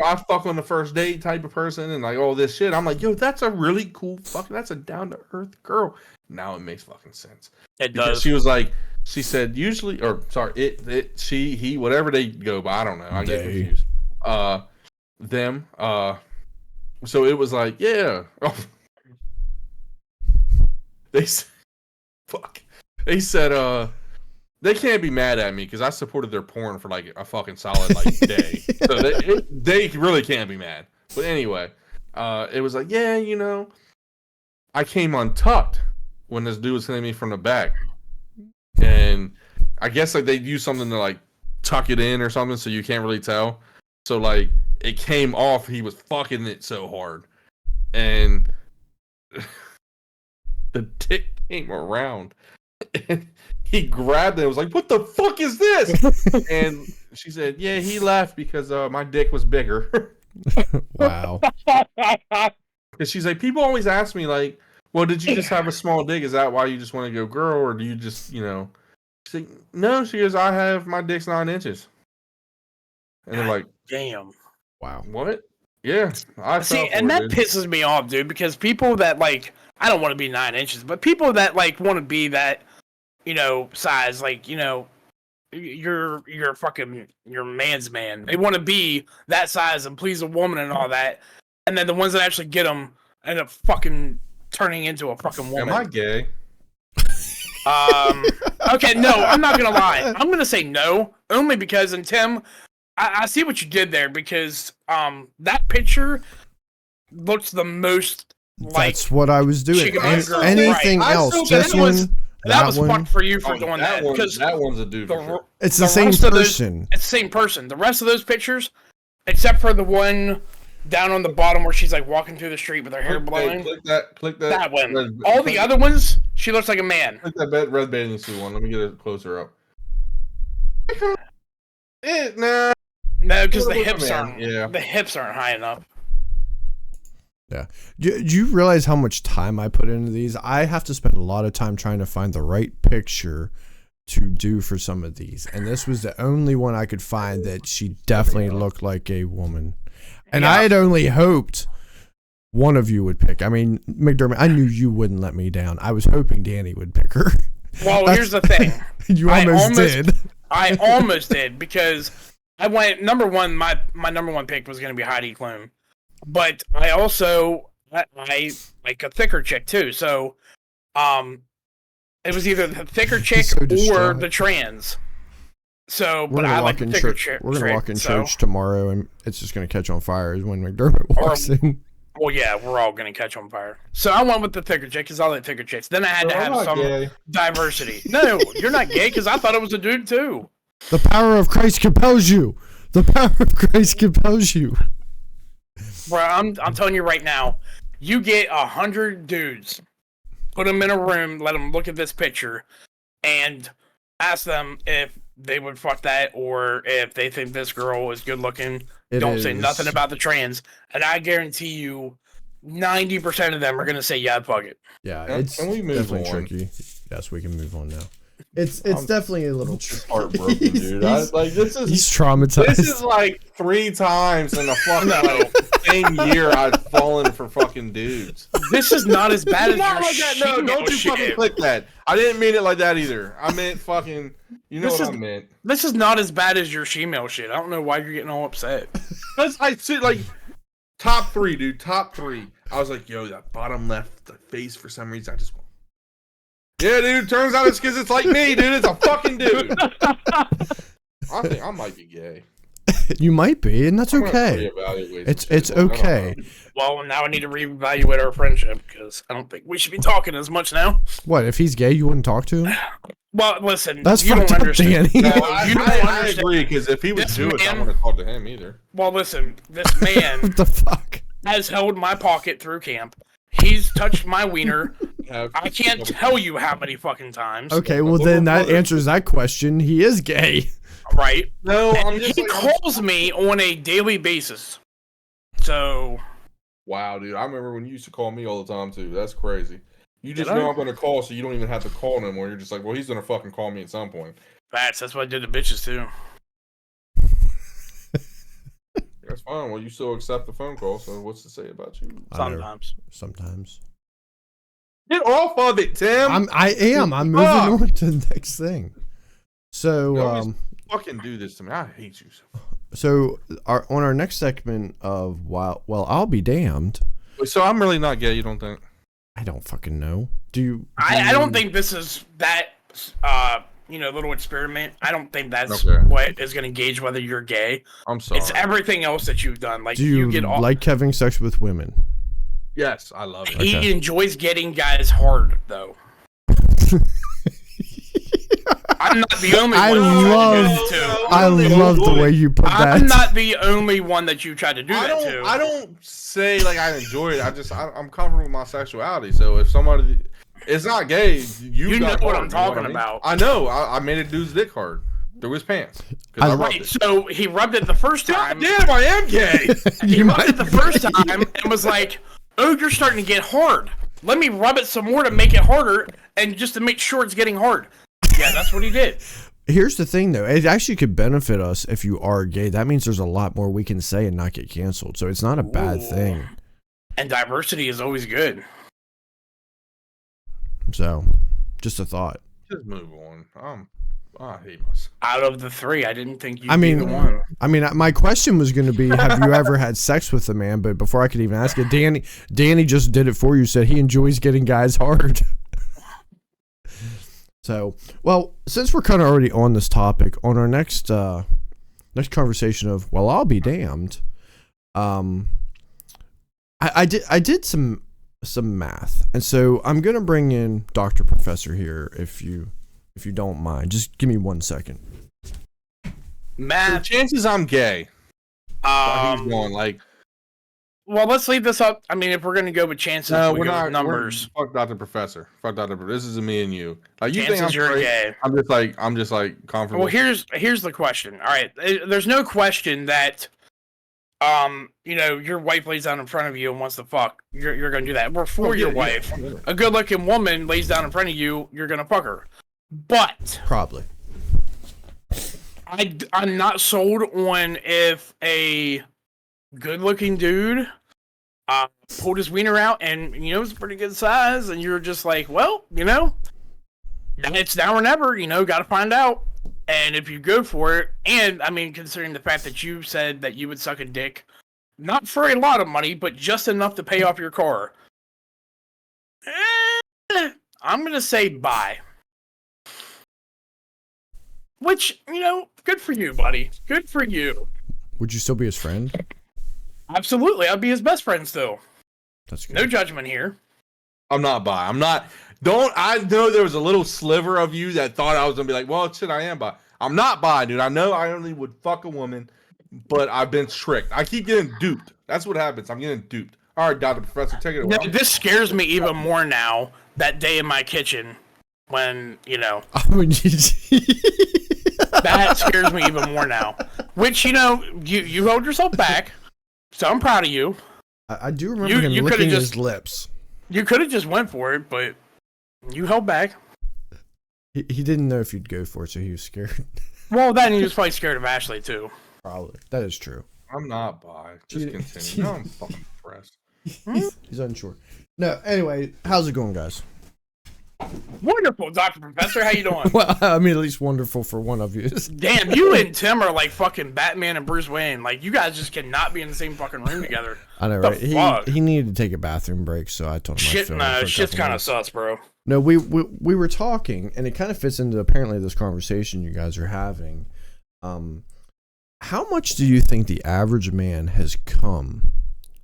I fuck on the first date type of person and like all this shit. I'm like, yo, that's a really cool that's a down to earth girl. Now it makes fucking sense. It because does. She was like, she said usually, or sorry, she, he, whatever they go by. I don't know. I get confused. Them. So it was like, yeah. They said, they can't be mad at me because I supported their porn for like a fucking solid like day. So they really can't be mad. But anyway, it was like, yeah, I came untucked when this dude was hitting me from the back. And I guess like they used something to like tuck it in or something so you can't really tell. So like it came off, he was fucking it so hard. And the dick came around. And he grabbed it and was like, what the fuck is this? And she said, yeah, he left because my dick was bigger. Wow. Because she's like, people always ask me, like, well, did you just have a small dick? Is that why you just want to go girl? Or do you just, She's like, no, she goes, my dick's 9 inches. And they're like, damn. Wow. What? Yeah. See, and that pisses me off, dude, because people that, like, I don't want to be 9 inches, but people that, like, want to be that, size, like, you're man's man. They want to be that size and please a woman and all that. And then the ones that actually get them end up fucking turning into a fucking woman. Am I gay? Okay, no, I'm not gonna lie. I'm gonna say no, only because, and Tim, I see what you did there, because that picture looks the most like. That's what I was doing. Anything else? This one. That was fun for you for doing that. Because that one's a dude. It's the same person. It's the same person. The rest of those pictures, except for the one down on the bottom where she's like walking through the street with her hair blowing. Click that. That one. All the other ones, she looks like a man. Click that red bathing suit one. Let me get it closer up. No, because the hips aren't. Yeah. The hips aren't high enough. Yeah. Do you realize how much time I put into these? I have to spend a lot of time trying to find the right picture to do for some of these. And this was the only one I could find that she definitely looked like a woman. And I had only hoped one of you would pick. I mean, McDermott, I knew you wouldn't let me down. I was hoping Danny would pick her. Well, here's the thing. You almost did. I almost did, because I went number one. My number one pick was going to be Heidi Klum. But I also I like a thicker chick too, so it was either the thicker chick or the trans. So, but I like the thicker chick. We're gonna walk in church tomorrow, and it's just gonna catch on fire when McDermott walks in. Well, yeah, we're all gonna catch on fire. So I went with the thicker chick because I like thicker chicks. Then I had to have some diversity. No, you're not gay because I thought it was a dude too. The power of Christ compels you. The power of Christ compels you. Bro, I'm telling you right now, you get 100 dudes, put them in a room, let them look at this picture, and ask them if they would fuck that or if they think this girl is good looking. Don't say nothing about the trans, and I guarantee you 90% of them are gonna say yeah, fuck it. Yeah, it's definitely tricky. Yes, we can move on now. It's definitely a little heartbroken, dude. He's traumatized. This is like 3 times in the fucking same year I've fallen for fucking dudes. This is not as bad as your shit. No, don't you fucking click that. I didn't mean it like that either. I meant fucking. You know what I meant. This is not as bad as your shemale shit. I don't know why you're getting all upset. I see, like, top 3, dude. Top 3. I was like, yo, that bottom left, the face for some reason, I just. Yeah, dude, turns out it's because it's like me, dude. It's a fucking dude. I think I might be gay. You might be, and that's okay. It's okay. Well, now I need to reevaluate our friendship because I don't think we should be talking as much now. What if he's gay? You wouldn't talk to him? Well, listen, that's you fucked don't up, understand. Danny. No, I agree because if he was Jewish, I wouldn't talk to him either. Well, listen, this man what the fuck has held my pocket through camp. He's touched my wiener. I can't tell you how many fucking times. Okay, well then that answers that question. He is gay. Right. No, he calls me on a daily basis. So. Wow, dude. I remember when you used to call me all the time, too. That's crazy. You just know I'm going to call, so you don't even have to call no more. You're just like, well, he's going to fucking call me at some point. That's what I did to bitches, too. That's fine. Well, you still accept the phone call, so what's to say about you? Sometimes. Get off of it, Tim. I am. I'm moving on to the next thing. So, fucking do this to me. I hate you. So, on our next segment of well, I'll be damned. So I'm really not gay. You don't think? I don't fucking know. I don't think this is that little experiment. I don't think that's what is going to gauge whether you're gay. I'm sorry. It's everything else that you've done. Like, do you get like having sex with women? Yes, I love it. He enjoys getting guys hard, though. I'm not the only one. I love the way you put that. I'm not the only one that you tried to do that to. I don't say like I enjoy it. I'm comfortable with my sexuality. So if somebody, it's not gay. You know what I'm talking about. I know. I made a dude's dick hard through his pants. Right. So he rubbed it the first time. Damn, I am gay. He rubbed it the first time and was like, "Oh, you're starting to get hard. Let me rub it some more to make it harder, and just to make sure it's getting hard." Yeah, that's what he did. Here's the thing, though. It actually could benefit us if you are gay. That means there's a lot more we can say and not get canceled. So it's not a bad thing. And diversity is always good. So, just a thought. Just move on. I hate myself. Out of the three, I didn't think you'd be the one. I mean, my question was going to be, have you ever had sex with a man? But before I could even ask it, Danny just did it for you. Said he enjoys getting guys hard. So, well, since we're kind of already on this topic, on our next conversation of, well, I'll be damned. I did some math, and so I'm gonna bring in Dr. Professor here, if you don't mind. Just give me 1 second. Math. The chances I'm gay. He's going like. Well, let's leave this up. I mean, if we're gonna go with chances, we're not with numbers. Fuck Dr. Professor. Fuck Dr. Professor. This is me and you. Like you chances think you're gay. I'm just like comfortable. Well, here's the question. All right, there's no question that, your wife lays down in front of you and wants to fuck. You're gonna do that. Before your wife, a good-looking woman lays down in front of you, you're gonna fuck her. But probably, I'm not sold on if a good-looking dude pulled his wiener out and it's a pretty good size, and you're just like, well, it's now or never. Got to find out. And if you go for it, and I mean, considering the fact that you said that you would suck a dick, not for a lot of money, but just enough to pay off your car, I'm gonna say bye. Which, good for you, buddy. Good for you. Would you still be his friend? Absolutely, I'd be his best friend still. That's good. No judgment here. I'm not bi. I know there was a little sliver of you that thought I was gonna be like, well, shit, I am bi. I'm not bi, dude. I know I only would fuck a woman, but I've been tricked. I keep getting duped. That's what happens. I'm getting duped. All right, Dr. Professor, take it away. No, this scares me even more now, that day in my kitchen when, that scares me even more now. Which, you hold yourself back, so I'm proud of you. I do remember him licking his lips. You could have just went for it, but you held back. He didn't know if you'd go for it, so he was scared. Well, then he was probably scared of Ashley, too. Probably. That is true. I'm not bi. Just continue. No, I'm fucking impressed. He's unsure. No, anyway, how's it going, guys? Wonderful, Dr. Professor. How you doing? Well, I mean, at least wonderful for one of you. Damn, you and Tim are like fucking Batman and Bruce Wayne. Like, you guys just cannot be in the same fucking room together. I know, right? He needed to take a bathroom break, so I told him. Shit's kind of sus, bro. No, we were talking, and it kind of fits into apparently this conversation you guys are having. How much do you think the average man has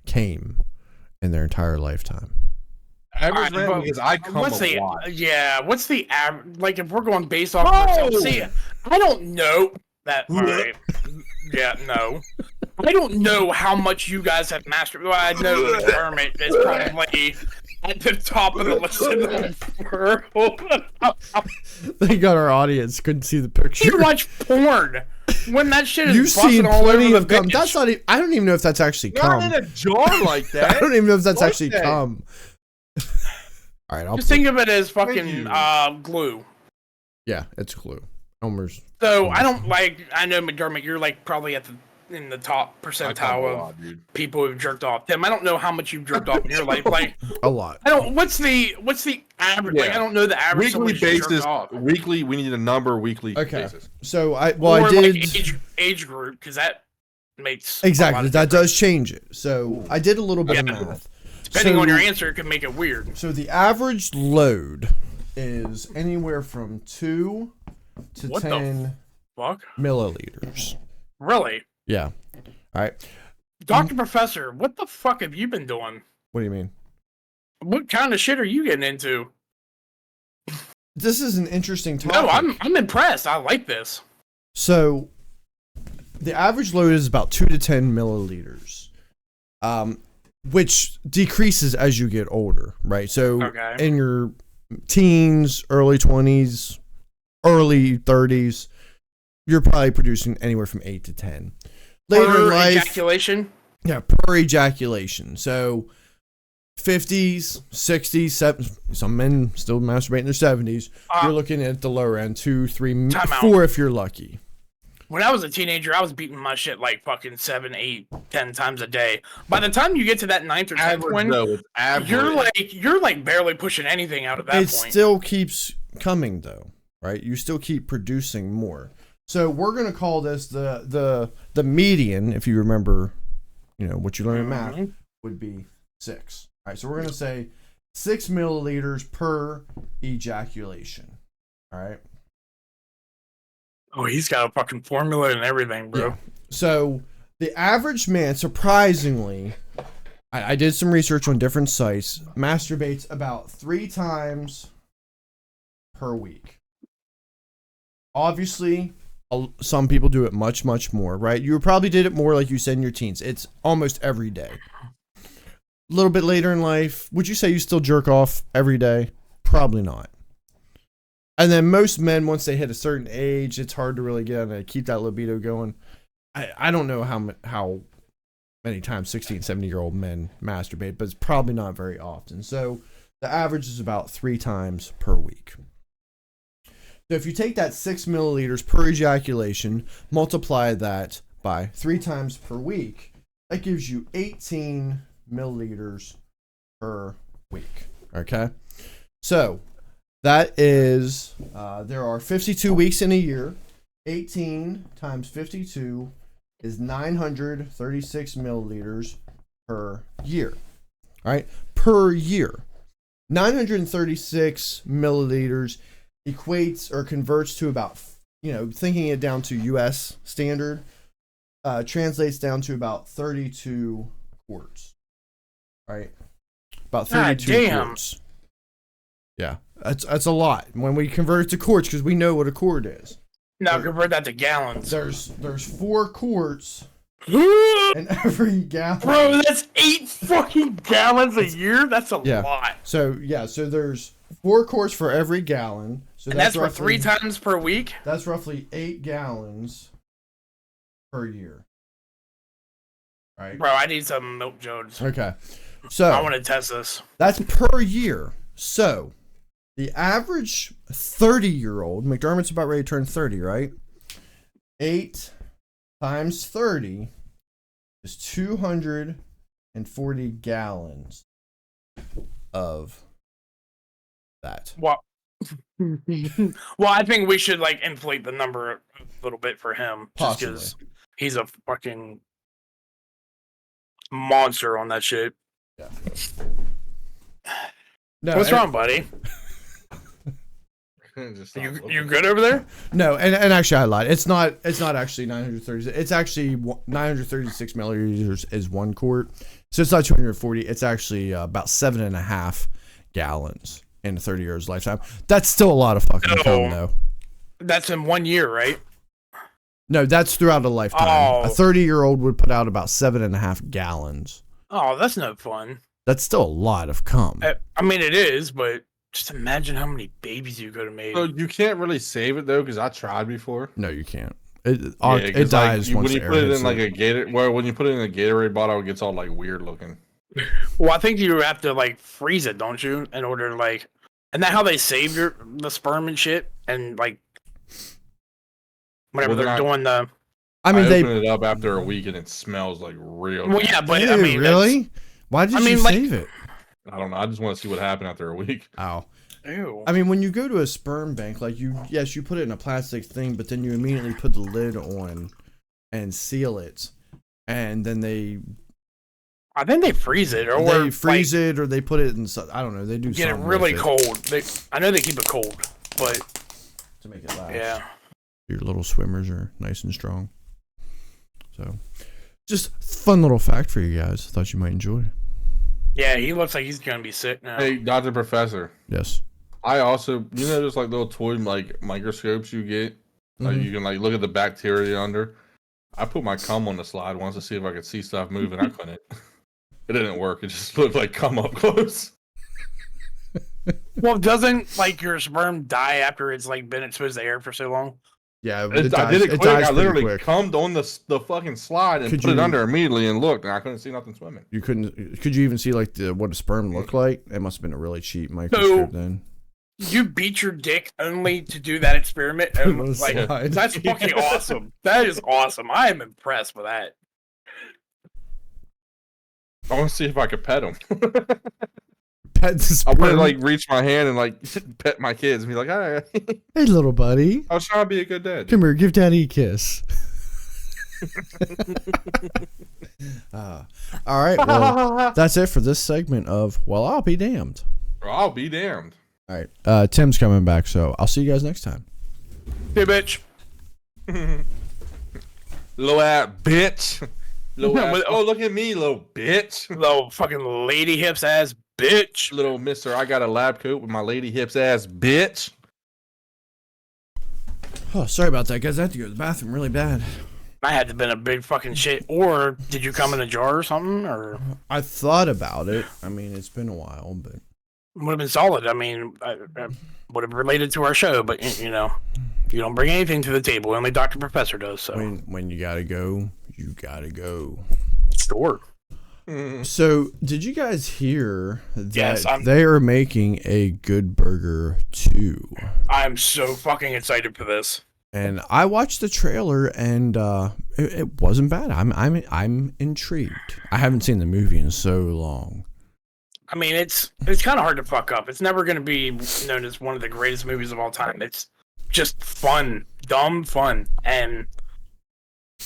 came in their entire lifetime? Average man, because I come a lot. Yeah, what's the average? Like, if we're going based off of ourselves, see, I don't know that. All right. Yeah, no. I don't know how much you guys have mastered. Well, I know McDermott is probably at the top of the list in the world. Thank God our audience couldn't see the picture. You watch porn when that shit is You've seen all plenty over of cum. That's not. I don't even know if that's actually cum. Not in a jar like that. I don't even know if that's actually cum. All right, just think of it as fucking glue. Yeah, it's glue. Elmer's. So I don't like. I know McDermott. You're like probably in the top percentile of people who've jerked off. Tim, I don't know how much you've jerked off in your life. Like a lot. I don't. What's the average? Yeah. Like I don't know the average. Weekly basis. Weekly. We need a number. Weekly basis. So I did like age group because that makes exactly that does change it. So I did a little bit of math. Depending on your answer, it could make it weird. So the average load is anywhere from 2 to 10 milliliters. Really? Yeah. All right. Dr. Professor, what the fuck have you been doing? What do you mean? What kind of shit are you getting into? This is an interesting topic. No, I'm impressed. I like this. So the average load is about 2 to 10 milliliters. Which decreases as you get older, right? So in your teens, early 20s, early 30s, you're probably producing anywhere from 8 to 10. Later in life, ejaculation? Yeah, per ejaculation. So 50s, 60s, 70s, some men still masturbate in their 70s. You're looking at the lower end, 2, 3, 4 if you're lucky. When I was a teenager, I was beating my shit like fucking 7, 8, 10 times a day. By the time you get to that 9th or 10th one, you're like barely pushing anything out of that point. It still keeps coming though, right? You still keep producing more. So we're gonna call this the median, if you remember, what you learned in math, would be 6. All right, so we're gonna say 6 milliliters per ejaculation. All right. Oh, he's got a fucking formula and everything, bro. Yeah. So the average man, surprisingly, I did some research on different sites, masturbates about 3 times per week. Obviously, some people do it much, much more, right? You probably did it more like you said in your teens. It's almost every day. A little bit later in life, would you say you still jerk off every day? Probably not. And then most men, once they hit a certain age, it's hard to really get on to keep that libido going. I don't know how many times 60 and 70-year-old men masturbate, but it's probably not very often. So the average is about 3 times per week. So if you take that 6 milliliters per ejaculation, multiply that by 3 times per week, that gives you 18 milliliters per week. Okay? So that is, there are 52 weeks in a year. 18 times 52 is 936 milliliters per year. All right? Per year. 936 milliliters equates or converts to about, thinking it down to U.S. standard, translates down to about 32 quarts. All right? About 32 quarts. Yeah, that's a lot when we convert it to quarts because we know what a quart is. Now convert that to gallons. There's 4 quarts in every gallon. Bro, that's 8 fucking gallons a year. That's a lot. So there's 4 quarts for every gallon. So that's for roughly, 3 times per week. That's roughly 8 gallons per year. Right, bro. I need some milk jodes. Okay, so I want to test this. That's per year. So the average 30-year-old, McDermott's about ready to turn 30, right? 8 times 30 is 240 gallons of that. Well, I think we should inflate the number a little bit for him, just because he's a fucking monster on that shit. Yeah. No, what's wrong, buddy? You good over there? No, and actually I lied. It's not actually 930. It's actually 936 milliliters is 1 quart. So it's not 240. It's actually about 7.5 gallons in a 30 years lifetime. That's still a lot of fucking cum, though. That's in 1 year, right? No, that's throughout a lifetime. A 30-year-old would put out about 7.5 gallons. Oh, that's no fun. That's still a lot of cum. I mean, it is, but just imagine how many babies you could have made. So you can't really save it though, because I tried before. No, you can't. It dies once when you put it in like a Gatorade. Well, when you put it in a Gatorade bottle, it gets all like weird looking. Well, I think you have to like freeze it, don't you, in order to like. Isn't that how they save the sperm and shit? And like, whenever they're doing the. I mean, they open it up after a week and it smells like real. Well, yeah, but Ew, I mean, really? Why did you save it? I don't know. I just want to see what happened after a week. Oh. Ew. I mean, when you go to a sperm bank, like you put it in a plastic thing, but then you immediately put the lid on and seal it, and then I think they freeze it, or they freeze it, or they put it in. I don't know. They do get it something really with cold. I know they keep it cold, but to make it last. Yeah. Your little swimmers are nice and strong. So, just fun little fact for you guys. Thought you might enjoy. Yeah, he looks like he's gonna be sick now. Hey, Dr. Professor. Yes. I also, there's like little toy like microscopes you get. Like you can like look at the bacteria under. I put my cum on the slide once to see if I could see stuff moving. I couldn't. It didn't work. It just looked like cum up close. Well, doesn't like your sperm die after it's like been exposed to air for so long? Yeah, I did it quick. I literally cummed on the fucking slide and put it under immediately and looked, and I couldn't see nothing swimming. You couldn't? Could you even see like what a sperm looked like? It must have been a really cheap microscope then. You beat your dick only to do that experiment? Like, that's fucking awesome. That is awesome. I am impressed with that. I want to see if I could pet him. Pet the sperm. I want to like reach my hand and like pet my kids and be like, "Hi, hey, little buddy. I was trying to be a good dad. Come here, give Daddy a kiss." All right, well, that's it for this segment of Well, I'll Be Damned. I'll be damned. All right, Tim's coming back, so I'll see you guys next time. Hey, bitch. Little ass bitch. Oh, look at me, little bitch. Little fucking lady hips ass bitch. Little mister, I got a lab coat with my lady hips ass bitch. Oh, sorry about that, guys. I had to go to the bathroom really bad. I had to been a big fucking shit. Or did you come in a jar or something? Or I thought about it. I mean, it's been a while, but would have been solid. I mean, I would have related to our show, but you don't bring anything to the table. Only Dr. Professor does. So when you gotta go, you gotta go. Sure. So, did you guys hear that they are making a Good Burger 2? I'm so fucking excited for this. And I watched the trailer, and it wasn't bad. I'm intrigued. I haven't seen the movie in so long. I mean, it's kind of hard to fuck up. It's never going to be known as one of the greatest movies of all time. It's just fun, dumb fun, and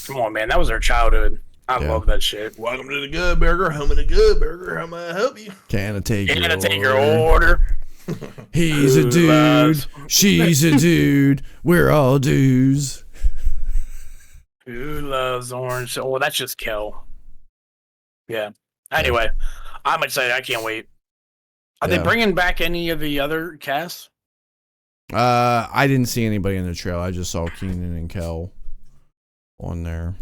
come on, man, that was our childhood. I love that shit. Welcome to the Good Burger. Home of the Good Burger. How may I help you? Can I take your order? He's a dude. She's a dude. We're all dudes. Who loves orange? Oh, that's just Kel. Yeah. Anyway, I'm excited. I can't wait. Are they bringing back any of the other casts? I didn't see anybody in the trailer. I just saw Keenan and Kel on there.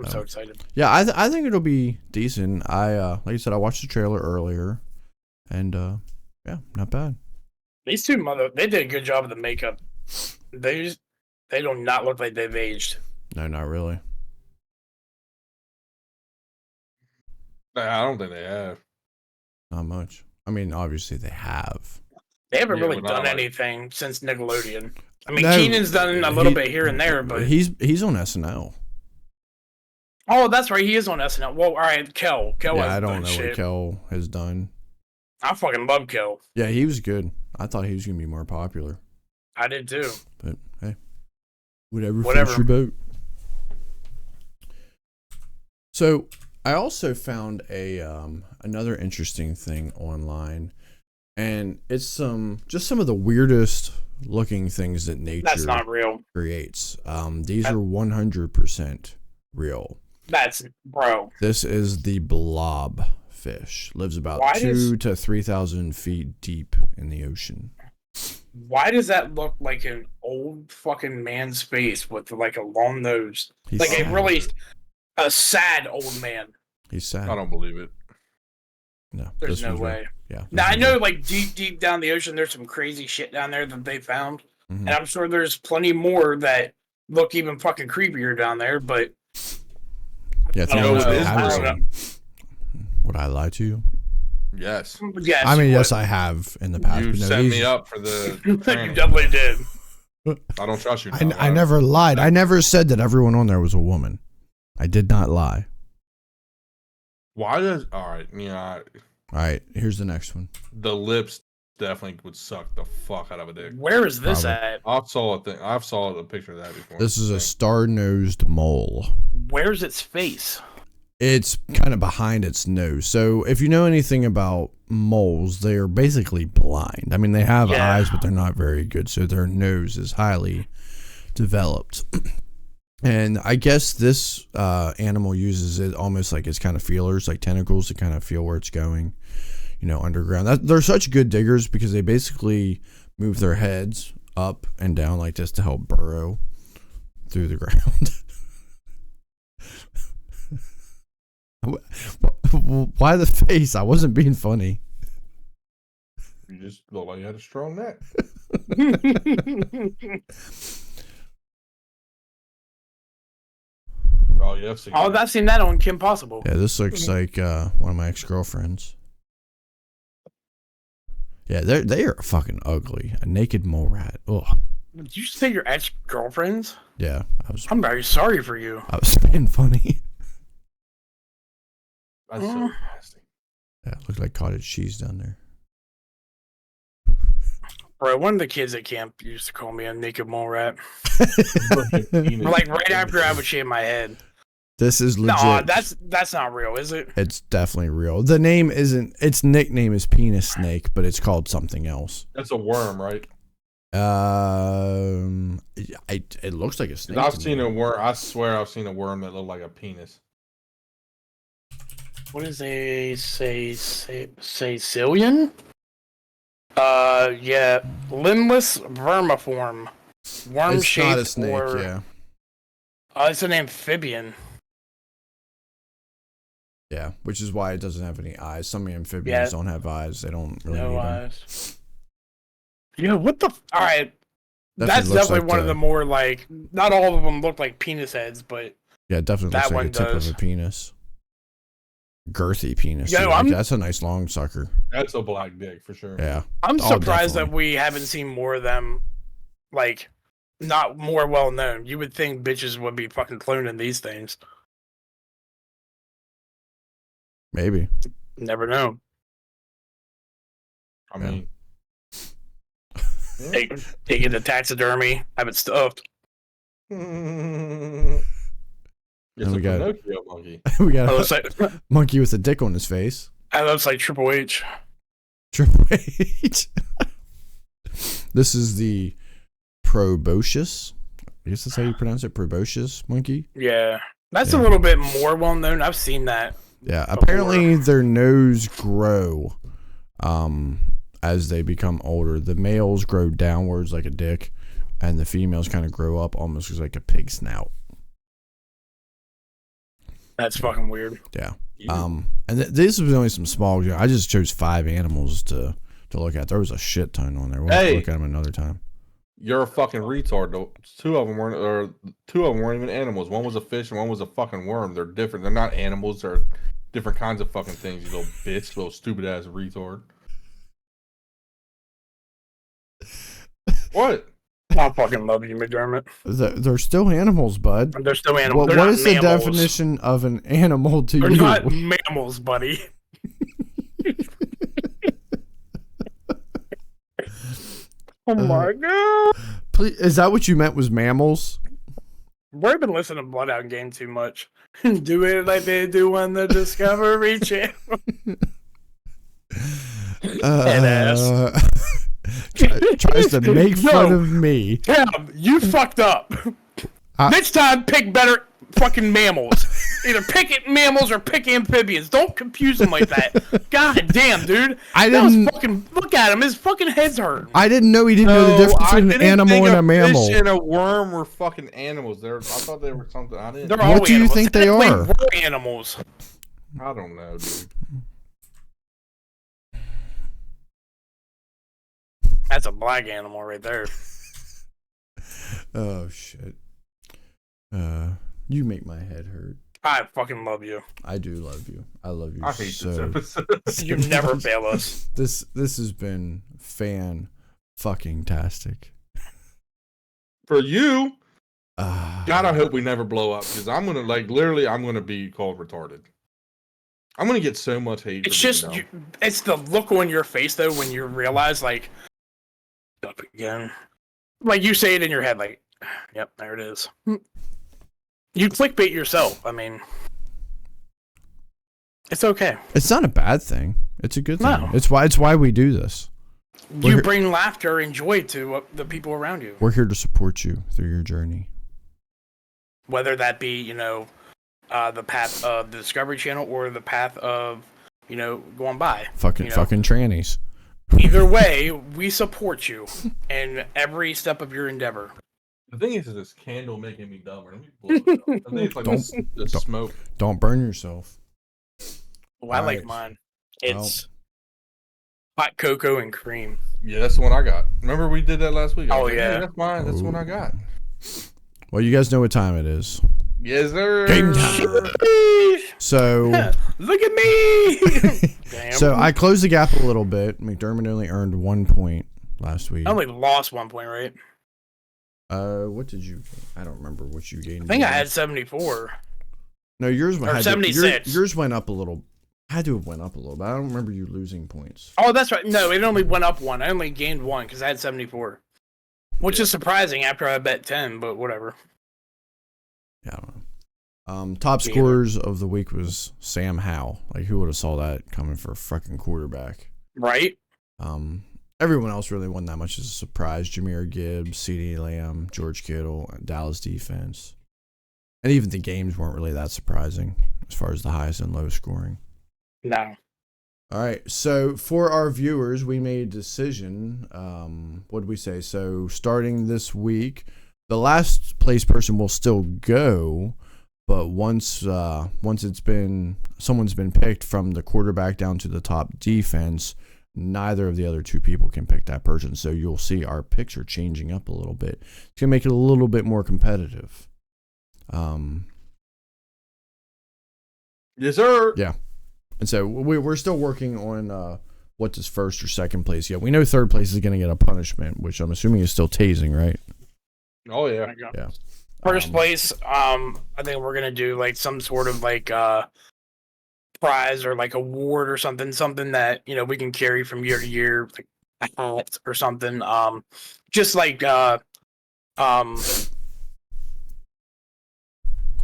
I'm so excited. Yeah, I think it'll be decent. Like I said, I watched the trailer earlier, and yeah, not bad. These two they did a good job of the makeup. They do not look like they've aged. No, not really. I don't think they have. Not much. I mean, obviously they have. They haven't really done anything since Nickelodeon. I mean, Keenan's done a little bit here and there, but he's on SNL. Oh, that's right. He is on SNL. Well, all right, Kel. Yeah, I don't know what Kel has done. I fucking love Kel. Yeah, he was good. I thought he was gonna be more popular. I did too. But hey, whatever. Floats your boat. So I also found another interesting thing online. and it's just some of the weirdest looking things that nature That's not real. creates. These are 100% real. That's bro. This is the blob fish. Lives about 2,000 to 3,000 feet deep in the ocean. Why does that look like an old fucking man's face with like a long nose? He's like sad. a sad old man. He's sad. I don't believe it. No, there's no way. Yeah. Now I know, like deep down the ocean, there's some crazy shit down there that they found, and I'm sure there's plenty more that look even fucking creepier down there. But yeah, I don't know. Would I lie to you? Yes. Yes. I mean, yes, I have in the past. You set me up for the. You definitely did. I don't trust you. I never lied. I never said that everyone on there was a woman. I did not lie. Why does? All right, yeah. All right, here's the next one. The lips definitely would suck the fuck out of a dick. Where is this at? I've saw a picture of that before. This is a star-nosed mole. Where's its face? It's kind of behind its nose. So if you know anything about moles, they are basically blind. I mean, they have eyes, but they're not very good. So their nose is highly developed. And I guess this animal uses it almost like it's kind of feelers, like tentacles, to kind of feel where it's going, underground. They're such good diggers because they basically move their heads up and down like this to help burrow through the ground. Why the face? I wasn't being funny. You just look like you had a strong neck. Oh, yeah, I've seen that on Kim Possible. Yeah, this looks like one of my ex-girlfriends. Yeah, they are fucking ugly. A naked mole rat. Ugh. Did you say your ex-girlfriends? Yeah, I'm very sorry for you. I was being funny. That's so nasty. Yeah, it looked like cottage cheese down there. Bro, one of the kids at camp used to call me a naked mole rat. Like right after I would shave my head. This is legit. No, that's not real, is it? It's definitely real. The name isn't. Its nickname is penis snake, but it's called something else. That's a worm, right? It looks like a snake. I've seen a worm. I swear I've seen a worm that looked like a penis. What is a Sicilian? Yeah, limbless vermiform. Worm it's shaped not a snake, yeah. It's an amphibian. Yeah, which is why it doesn't have any eyes. Some amphibians don't have eyes. They don't really need eyes. Yeah, what the? All right, that's definitely like one of the more like. Not all of them look like penis heads, but yeah, it definitely looks like a tip of a penis. Girthy penis. Yeah, that's a nice long sucker. That's a black dick for sure. Yeah, I'm surprised that we haven't seen more of them. Like, not more well known. You would think bitches would be fucking cloning these things. Maybe. Never know. I mean, take it to taxidermy, have it stuffed. It's a Pinocchio monkey. We got a monkey with a dick on his face. That looks like Triple H. Triple H. This is the proboscis. I guess that's how you pronounce it. Proboscis monkey. Yeah, that's a little bit more well known. I've seen that. Yeah, apparently their nose grow as they become older. The males grow downwards like a dick, and the females kind of grow up almost like a pig snout. That's fucking weird. Yeah. And this was only some small. I just chose 5 animals to look at. There was a shit ton on there. We'll have to look at them another time. You're a fucking retard. Though. Two of them weren't even animals. One was a fish and one was a fucking worm. They're different. They're not animals. They're different kinds of fucking things. You little bitch, little stupid ass retard. What? I fucking love you, McDermott. They're still animals, bud. They're still animals. What is the definition of an animal to you? They're not mammals, buddy. Oh my god! Please, is that what you meant? Was mammals? We've been listening to Bloodhound Game too much. Do it like they do on the Discovery Channel. Tries to make fun of me. Damn, you fucked up. Next time, pick better fucking mammals. Either pick mammals or pick amphibians. Don't confuse them like that. God damn, dude. Look at him. His fucking head's hurting. I didn't know he didn't know the difference between an animal and a mammal. Fish and a worm were fucking animals. I thought they were something. I didn't. What do you think they are? We're animals. I don't know, dude. That's a black animal right there. Oh shit. You make my head hurt. I fucking love you. I do love you. I love you. I hate this episode. You never fail us. This has been fucking tastic. For you, God, I hope we never blow up because I'm gonna I'm gonna be called retarded. I'm gonna get so much hate. It's just it's the look on your face though when you realize like up again. Like you say it in your head like, yep, there it is. You clickbait yourself. I mean, it's okay. It's not a bad thing. It's a good thing. No. It's why we do this. You bring laughter and joy to the people around you. We're here to support you through your journey. Whether that be, the path of the Discovery Channel or the path of, going by. Fucking trannies. Either way, we support you in every step of your endeavor. The thing is this candle making me dumber. Let me blow it up. I think it's like the smoke. Don't burn yourself. Oh, I like mine. It's hot cocoa and cream. Yeah, that's the one I got. Remember we did that last week? Oh, yeah. That's mine. That's the one I got. Well, you guys know what time it is. Yes, sir. Game time. So look at me. Damn. So I closed the gap a little bit. McDermott only earned 1 point last week. I only lost 1 point, right? What did you? I don't remember what you gained. I think I had 74. No, yours went. Or 76. Yours went up a little. Had to have went up a little, but I don't remember you losing points. Oh, that's right. No, it only went up 1. I only gained 1 because I had 74, which is surprising after I bet 10. But whatever. Yeah, I don't know. Top scorers of the week was Sam Howell. Like, who would have saw that coming for a fucking quarterback? Right. Everyone else really wasn't that much as a surprise. Jahmyr Gibbs, CeeDee Lamb, George Kittle, Dallas defense. And even the games weren't really that surprising as far as the highest and lowest scoring. No. All right. So for our viewers, we made a decision. What did we say? So starting this week, the last place person will still go, but once someone's been picked from the quarterback down to the top defense, neither of the other two people can pick that person. So you'll see our picks are changing up a little bit. It's gonna make it a little bit more competitive. Yes, sir. Yeah. And so we're still working on what does first or second place. Yeah, we know third place is going to get a punishment, which I'm assuming is still tasing, right? Oh, yeah. Yeah. First place, I think we're going to do like some sort of like prize or like award or something that, we can carry from year to year, like a hat or something. Just like, I can't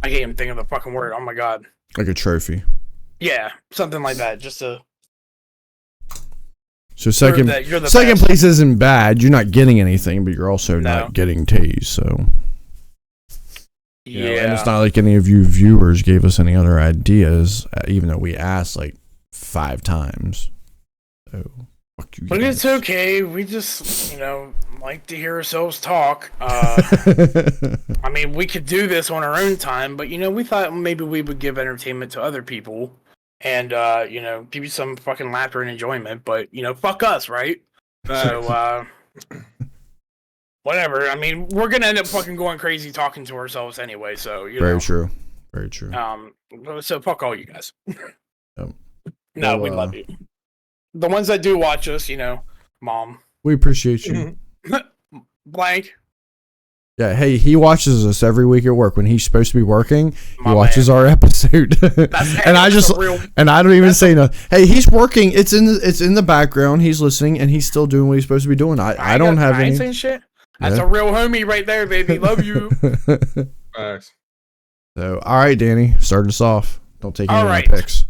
even think of the fucking word. Oh my God. Like a trophy. Yeah, something like that. Just to. So second place isn't bad. You're not getting anything, but you're also not getting tased. So. Yeah. And it's not like any of you viewers gave us any other ideas, even though we asked like 5 times. So. Fuck you guys. But it's okay. We just, like to hear ourselves talk. I mean, we could do this on our own time, but, we thought maybe we would give entertainment to other people and, give you some fucking laughter and enjoyment. But, fuck us, right? So, whatever. I mean, we're going to end up fucking going crazy talking to ourselves anyway. So, Very true. Very true. So, fuck all you guys. Yep. No, we love you. The ones that do watch us, Mom. We appreciate you. Blank. Yeah, hey, he watches us every week at work when he's supposed to be working. He watches our episode, and I don't even say no. Hey, he's working. It's in the background. He's listening, and he's still doing what he's supposed to be doing. I don't have any. I ain't saying shit. That's a real homie right there, baby. Love you. Thanks. So, all right, Danny, start us off. Don't take any of my picks.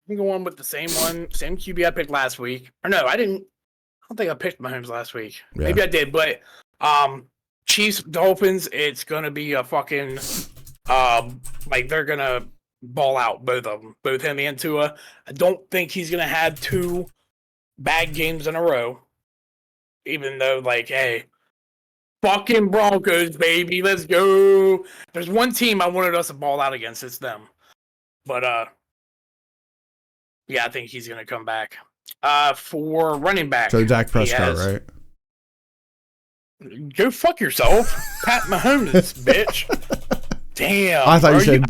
I'm going with the same one, same QB I picked last week. Or no, I didn't. I don't think I picked Mahomes last week. Yeah. Maybe I did, but Chiefs Dolphins. It's gonna be a fucking like they're gonna ball out, both of them, both him and Tua. I don't think he's gonna have 2 bad games in a row. Even though, like, hey, fucking Broncos, baby, let's go. There's one team I wanted us to ball out against. It's them. But yeah, I think he's gonna come back. For running back, so Dak Prescott, right? Go fuck yourself, Pat Mahomes, bitch. Damn. I thought you said.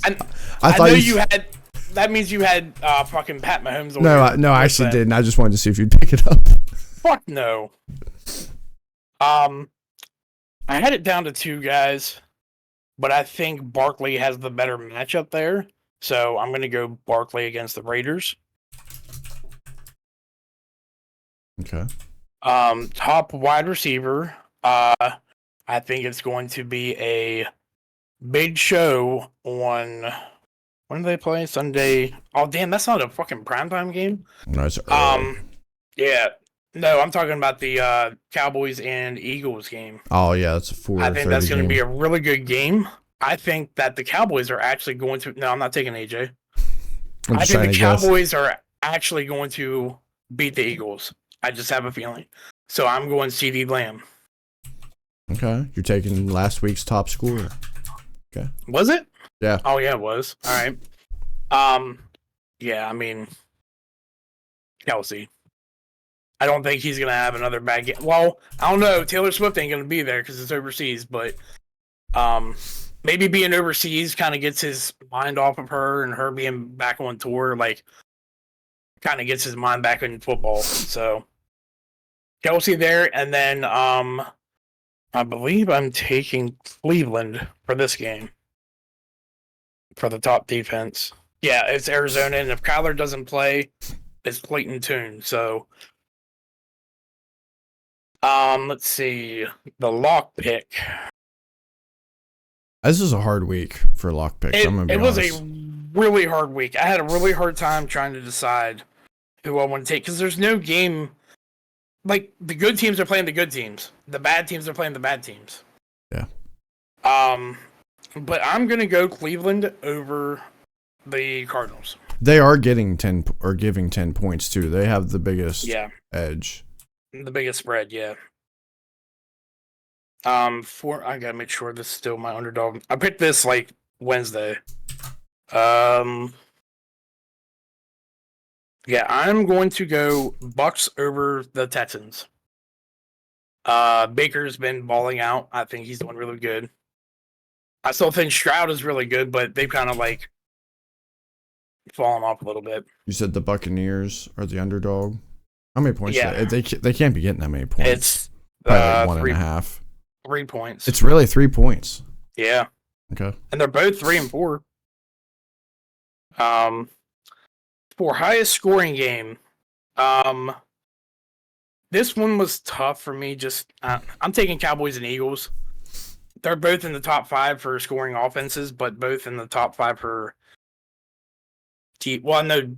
I know you had. That means you had fucking Pat Mahomes. No, I actually didn't. I just wanted to see if you'd pick it up. Fuck no. I had it down to 2 guys, but I think Barkley has the better matchup there. So I'm gonna go Barkley against the Raiders. Okay. Top wide receiver. I think it's going to be a big show on. When do they play? Sunday. Oh damn, that's not a fucking primetime game. No, it's early. Yeah. No, I'm talking about the Cowboys and Eagles game. Oh yeah, that's a 4:30 I think that's going to be a really good game. I think that the Cowboys are actually going to. No, I'm not taking AJ. I think the Cowboys are actually going to beat the Eagles. I just have a feeling. So I'm going CD Lamb. Okay, you're taking last week's top scorer. Okay. Was it? Yeah. Oh yeah, it was. All right. Yeah, I mean, Kelsey. I don't think he's gonna have another bad game. Well, I don't know. Taylor Swift ain't gonna be there because it's overseas, but maybe being overseas kind of gets his mind off of her, and her being back on tour, like, kind of gets his mind back in football. So Kelsey there, and then I believe I'm taking Cleveland for this game for the top defense. Yeah, it's Arizona, and if Kyler doesn't play, it's Clayton Tune. So, let's see, the lock pick. This is a hard week for lock picks. It was a really hard week. I had a really hard time trying to decide who I want to take because there's no game. Like, the good teams are playing the good teams. The bad teams are playing the bad teams. Yeah. But I'm gonna go Cleveland over the Cardinals. They are getting 10 or giving 10 points too. They have the biggest edge. The biggest spread, yeah. I gotta make sure this is still my underdog. I picked this like Wednesday. Yeah, I'm going to go Bucks over the Texans. Baker's been balling out. I think he's doing really good. I still think Stroud is really good, but they've kind of like fallen off a little bit. You said the Buccaneers are the underdog. How many points? Yeah. They can't be getting that many points. It's like 1.5. 3 points. It's really 3 points. Yeah. Okay. And they're both 3 and 4. For highest scoring game, this one was tough for me. Just I'm taking Cowboys and Eagles. They're both in the top 5 for scoring offenses, but both in the top 5 for. Well, no,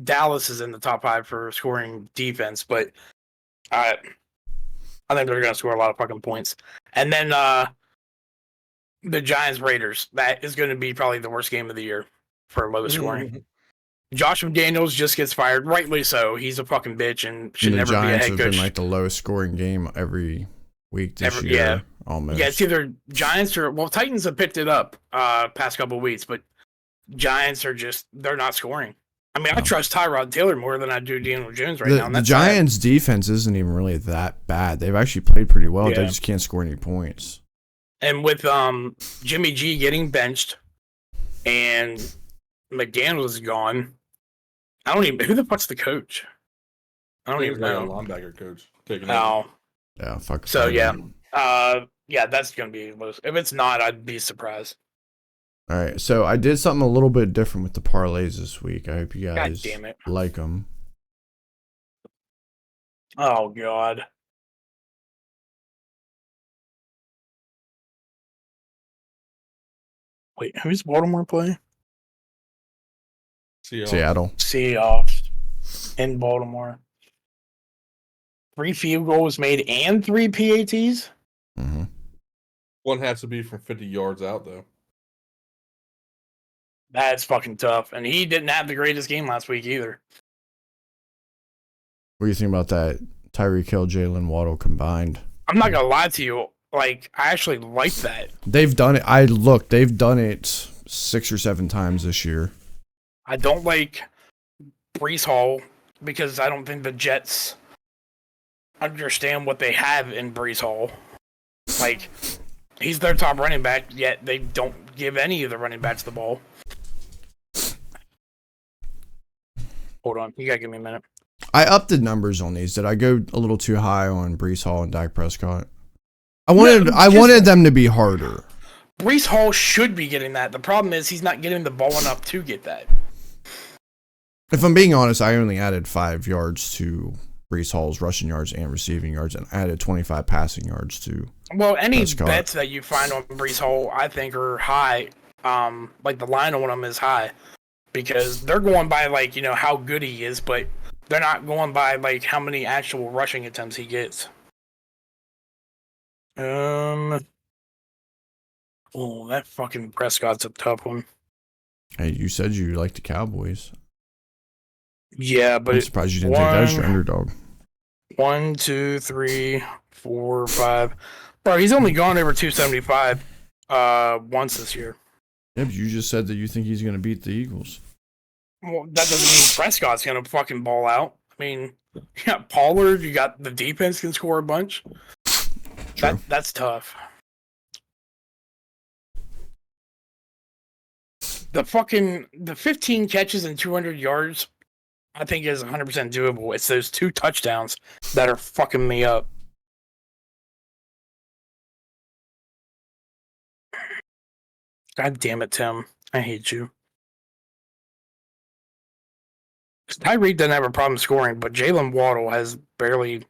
Dallas is in the top 5 for scoring defense, but I think they're going to score a lot of fucking points. And then the Giants Raiders. That is going to be probably the worst game of the year for lowest scoring. Josh McDaniels just gets fired, rightly so. He's a fucking bitch and should never be a head coach. The Giants have been like the lowest scoring game every week this year. Yeah. Almost. Yeah, it's either Giants or Titans have picked it up past couple of weeks, but Giants are just they're not scoring. I mean, I trust Tyrod Taylor more than I do Daniel Jones right now. And the Giants' defense isn't even really that bad. They've actually played pretty well. Yeah. They just can't score any points. And with Jimmy G getting benched and McDaniels gone, I don't even who the fuck's the coach? I don't even know. Linebacker coach. Oh. Yeah, fuck. So yeah. Yeah, that's gonna be low. If it's not, I'd be surprised. All right, so I did something a little bit different with the parlays this week. I hope you guys like them. Oh God. Wait, who's Baltimore play? Seattle. Seahawks in Baltimore. 3 field goals made and 3 PATs? Mm-hmm. One has to be from 50 yards out, though. That's fucking tough. And he didn't have the greatest game last week either. What do you think about that Tyreek Hill, Jalen Waddle combined? I'm not going to lie to you. Like, I actually like that. They've done it. They've done it 6 or 7 times this year. I don't like Breece Hall because I don't think the Jets understand what they have in Breece Hall. Like, he's their top running back, yet they don't give any of the running backs the ball. Hold on. You got to give me a minute. I upped the numbers on these. Did I go a little too high on Breece Hall and Dak Prescott? I wanted them to be harder. Breece Hall should be getting that. The problem is he's not getting the ball enough to get that. If I'm being honest, I only added 5 yards to Breece Hall's rushing yards and receiving yards, and added 25 passing yards to. Well, any Prescott. bets that you find on Breece Hall, I think, are high. Like the line on them is high because they're going by like how good he is, but they're not going by like how many actual rushing attempts he gets. Oh, that fucking Prescott's a tough one. Hey, you said you liked the Cowboys. Yeah, but I'm surprised you didn't take that as your underdog. 1, 2, 3, 4, 5. Bro, he's only gone over 275 once this year. Yeah, but you just said that you think he's going to beat the Eagles. Well, that doesn't mean Prescott's going to fucking ball out. I mean, you got Pollard, you got the defense can score a bunch. That's tough. The 15 catches and 200 yards, I think is 100% doable. It's those 2 touchdowns that are fucking me up. God damn it, Tim. I hate you. Tyreek doesn't have a problem scoring, but Jalen Waddle has barely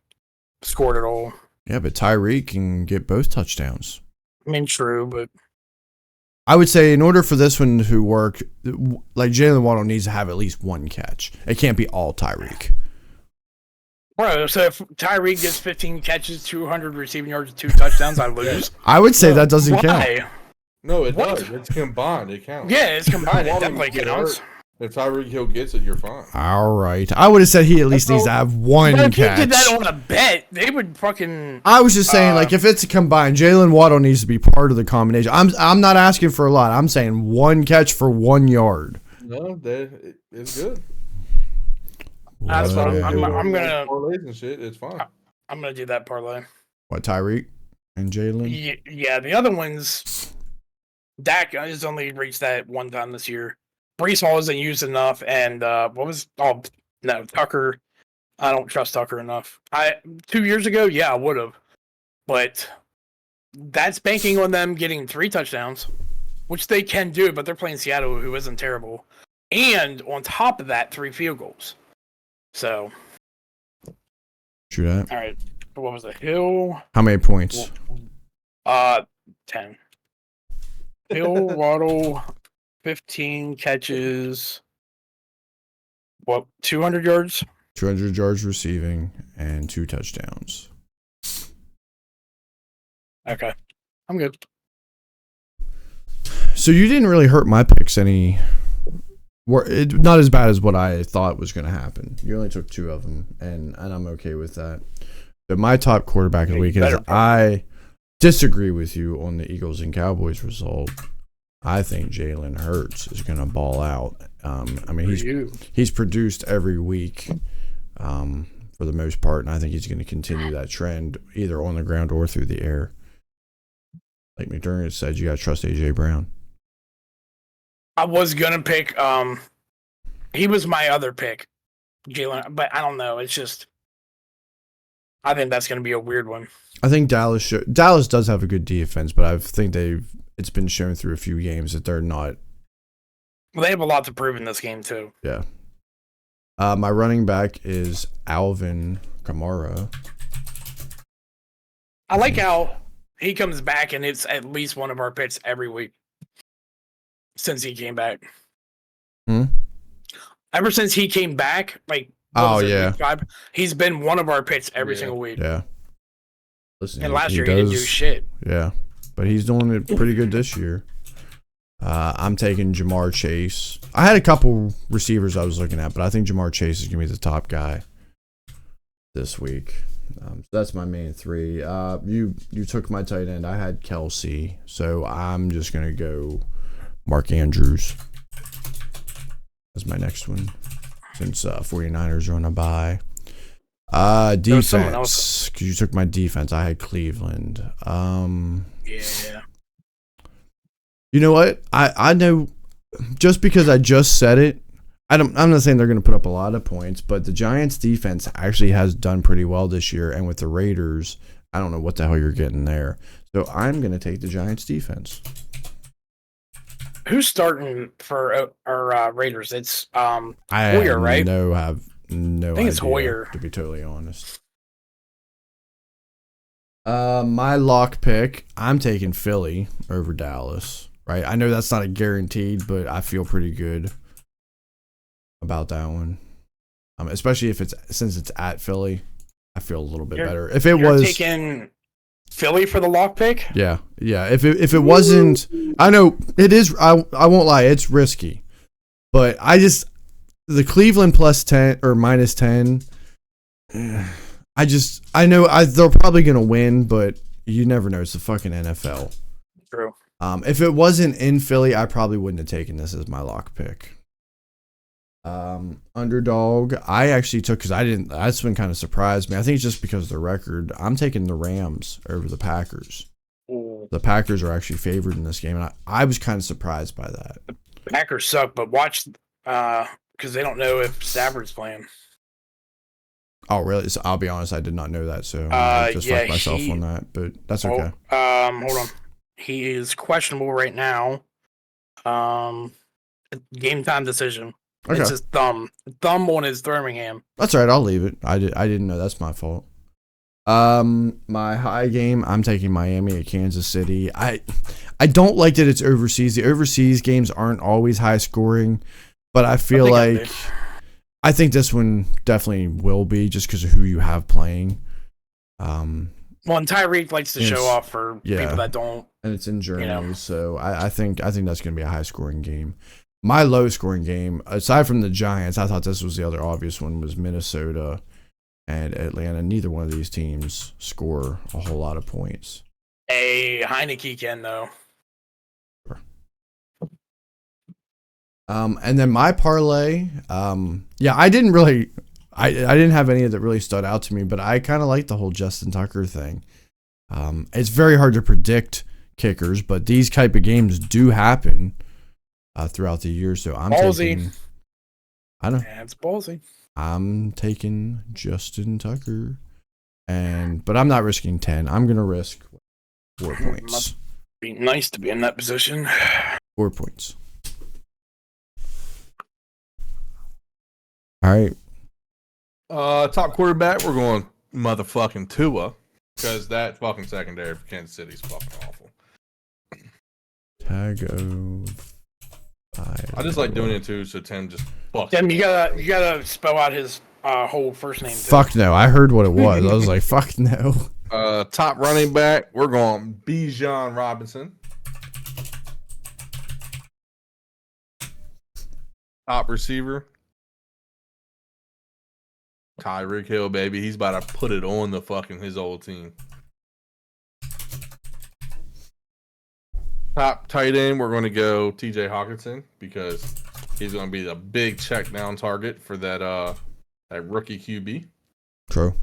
scored at all. Yeah, but Tyreek can get both touchdowns. I mean, true, but I would say in order for this one to work, like Jalen Waddle needs to have at least 1 catch. It can't be all Tyreek. Bro, so if Tyreek gets 15 catches, 200 receiving yards, 2 touchdowns, I lose. I would say that doesn't count. No, it does. It's combined. It counts. Yeah, it's combined. It definitely counts. If Tyreek Hill gets it, you're fine. All right. I would have said he at least needs to have 1 catch. If you did that on a bet, they would fucking... I was just saying, like, if it's a combined, Jalen Waddle needs to be part of the combination. I'm not asking for a lot. I'm saying 1 catch for 1 yard. No, it's good. That's fine. I'm gonna parlays and shit. It's fine. I'm gonna do that parlay. What, Tyreek and Jalen? Yeah, the other ones, Dak has only reached that 1 time this year. Breece Hall isn't used enough, and Tucker. I don't trust Tucker enough. 2 years ago, yeah, I would have, but that's banking on them getting 3 touchdowns, which they can do, but they're playing Seattle, who isn't terrible, and on top of that, 3 field goals. So, True that. All right, what was the Hill? How many points? 10. Hill, Waddle, 15 catches. What, 200 yards? 200 yards receiving and 2 touchdowns. Okay, I'm good. So you didn't really hurt my picks any. Not as bad as what I thought was going to happen. You only took 2 of them, and I'm okay with that. But my top quarterback of the week is I disagree with you on the Eagles and Cowboys result. I think Jalen Hurts is going to ball out. I mean, he's produced every week for the most part, and I think he's going to continue that trend either on the ground or through the air. Like McDermott said, you got to trust A.J. Brown. I was going to pick, he was my other pick, Jalen, but I don't know. It's just, I think that's going to be a weird one. I think Dallas does have a good defense, but I think it's been shown through a few games that they're not. Well, they have a lot to prove in this game, too. Yeah. My running back is Alvin Kamara. I like how he comes back and it's at least one of our picks every week since he came back. Ever since he came back, like, week 5, he's been one of our picks every single week. Yeah. Listen, and last year he didn't do shit. Yeah, but he's doing it pretty good this year. I'm taking Jamar Chase. I had a couple receivers I was looking at, but I think Jamar Chase is going to be the top guy this week. So that's my main 3. You took my tight end. I had Kelsey, so I'm just going to go Mark Andrews as my next one since 49ers are on a bye. Defense, because you took my defense. I had Cleveland. Yeah. You know what? I know, just because I just said it, I'm not saying they're going to put up a lot of points, but the Giants defense actually has done pretty well this year, and with the Raiders, I don't know what the hell you're getting there. So I'm going to take the Giants defense. Who's starting for our Raiders? It's Hoyer, right? I think it's Hoyer, to be totally honest. My lock pick, I'm taking Philly over Dallas. Right, I know that's not a guaranteed, but I feel pretty good about that one. Especially since it's at Philly, I feel a little bit better. If it was taking Philly for the lock pick, yeah. If it wasn't, I know it is. I won't lie, it's risky, but the Cleveland plus 10 or minus 10. I know they're probably gonna win, but you never know. It's the fucking NFL. True. If it wasn't in Philly, I probably wouldn't have taken this as my lock pick. Underdog, I actually took, because that's been kind of surprised me. I think it's just because of the record. I'm taking the Rams over the Packers. Ooh. The Packers are actually favored in this game, and I was kind of surprised by that. The Packers suck, but watch, because they don't know if Stafford's playing. Oh, really? So I'll be honest, I did not know that, so I just fucked myself on that, but that's okay. Hold on. He is questionable right now. Game time decision. Okay. It's his thumb on his throwing hand. That's all right. I'll leave it. I didn't know. That's my fault. My high game, I'm taking Miami at Kansas City. I don't like that it's overseas. The overseas games aren't always high scoring, but I feel I think this one definitely will be, just because of who you have playing. Well, and Tyreek likes to show off for people that don't. And it's in Germany, so I think that's going to be a high-scoring game. My low-scoring game, aside from the Giants, I thought this was the other obvious one, was Minnesota and Atlanta. Neither one of these teams score a whole lot of points. Heineke can, though. Sure. And then my parlay, I didn't really... I didn't have any that really stood out to me, but I kind of like the whole Justin Tucker thing. It's very hard to predict kickers, but these type of games do happen throughout the year. So I'm taking. I know. Yeah, it's ballsy. I'm taking Justin Tucker, but I'm not risking 10. I'm gonna risk 4 points. Must be nice to be in that position. 4 points. All right. Top quarterback, we're going motherfucking Tua, because that fucking secondary for Kansas City is fucking awful. I just like doing it too, so Tim just fucks. Tim, you gotta spell out his whole first name. Fuck no, I heard what it was. I was like, fuck no. Top running back, we're going Bijan Robinson. Top receiver, Tyreek Hill, baby. He's about to put it on the fucking his old team. Top tight end, we're going to go TJ Hawkinson, because he's going to be the big check down target for that rookie QB. True.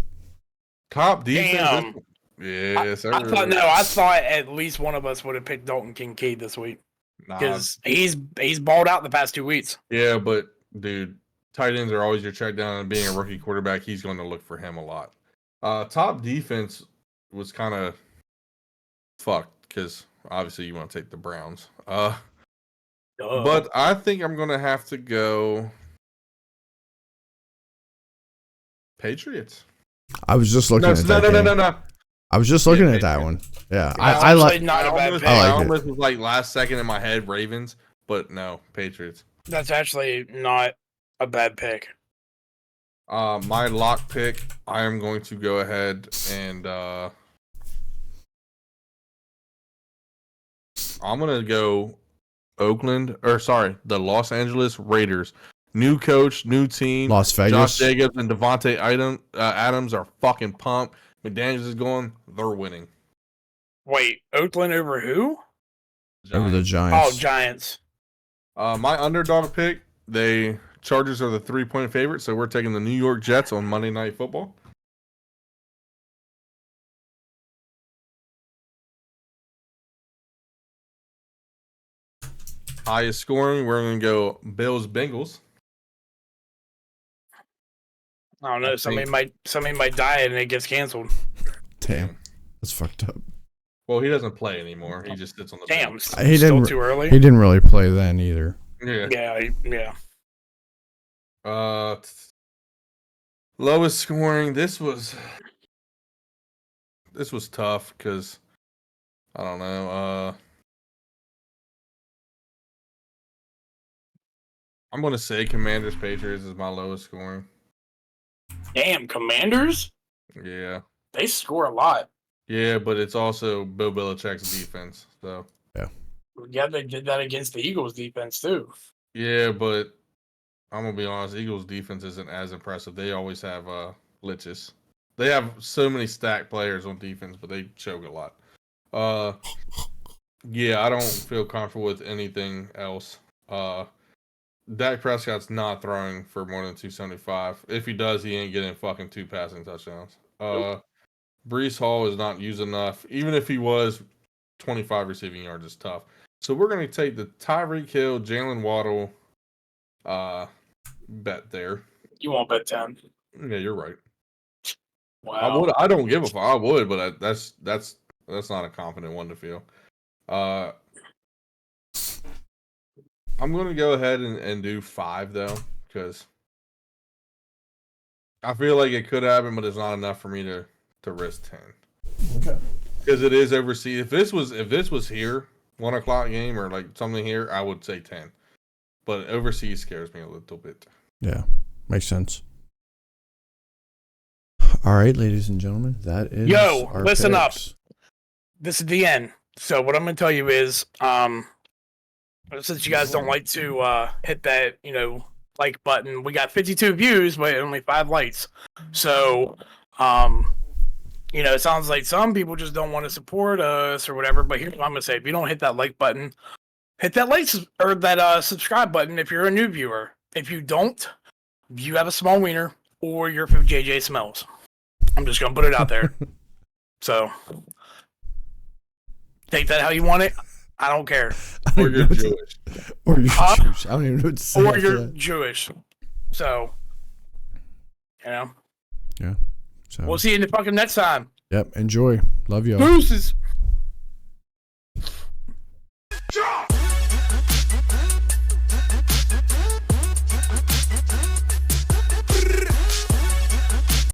Top defense. Damn. Yes, sir. I thought at least one of us would have picked Dalton Kincaid this week, because he's balled out the past 2 weeks. Yeah, but dude, tight ends are always your check down, and being a rookie quarterback, he's going to look for him a lot. Top defense was kind of fucked, because obviously you want to take the Browns. But I think I'm going to have to go Patriots. I was just looking at that. No. I was just looking at that one. Yeah, I like. I almost was like last second in my head Ravens, but no, Patriots. That's actually not a bad pick. My lock pick, I am going to go ahead and I'm gonna go the Los Angeles Raiders. New coach, new team. Las Vegas. Josh Jacobs and Devontae Adams are fucking pumped. McDaniels is going. They're winning. Wait, Oakland over who? Over the Giants. Oh, Giants. My underdog pick, Chargers are the 3-point favorite, so we're taking the New York Jets on Monday Night Football. Highest scoring, we're going to go Bills-Bengals. I don't know. Somebody might die and it gets canceled. Damn, that's fucked up. Well, he doesn't play anymore. He just sits on the bench. Still too early. He didn't really play then either. Yeah. Lowest scoring. This was tough because I don't know. I'm gonna say Commanders Patriots is my lowest scoring. Damn, Commanders? Yeah. They score a lot. Yeah, but it's also Bill Belichick's defense. So yeah, they did that against the Eagles defense too. Yeah, but I'm gonna be honest, Eagles defense isn't as impressive. They always have glitches. They have so many stacked players on defense, but they choke a lot. Yeah, I don't feel comfortable with anything else. Dak Prescott's not throwing for more than 275. If he does, he ain't getting fucking 2 passing touchdowns. Breece Hall is not used enough. Even if he was, 25 receiving yards is tough. So we're going to take the Tyreek Hill, Jalen Waddle bet there. You won't bet 10. Yeah, you're right. Wow. I don't give a fuck. I would, but that's not a confident one to feel. I'm going to go ahead and do 5, though, because I feel like it could happen, but it's not enough for me to risk 10. Okay. Because it is overseas. If this was here, 1 o'clock game or like something here, I would say 10. But overseas scares me a little bit. Yeah, makes sense. All right, ladies and gentlemen, that is our listen picks. up. This is the end. So what I'm going to tell you is, since you guys don't like to hit that, like button, we got 52 views, but only 5 likes. So, it sounds like some people just don't want to support us or whatever. But here's what I'm going to say. If you don't hit that like button, hit that or that subscribe button if you're a new viewer. If you don't, you have a small wiener or you're from JJ Smells. I'm just going to put it out there. So, take that how you want it. I don't care. Or you're Jewish. Or you're Jewish. I don't even know what to say. Or you're Jewish. So, Yeah. So we'll see you in the fucking next time. Yep. Enjoy. Love you all. Deuces. Drop!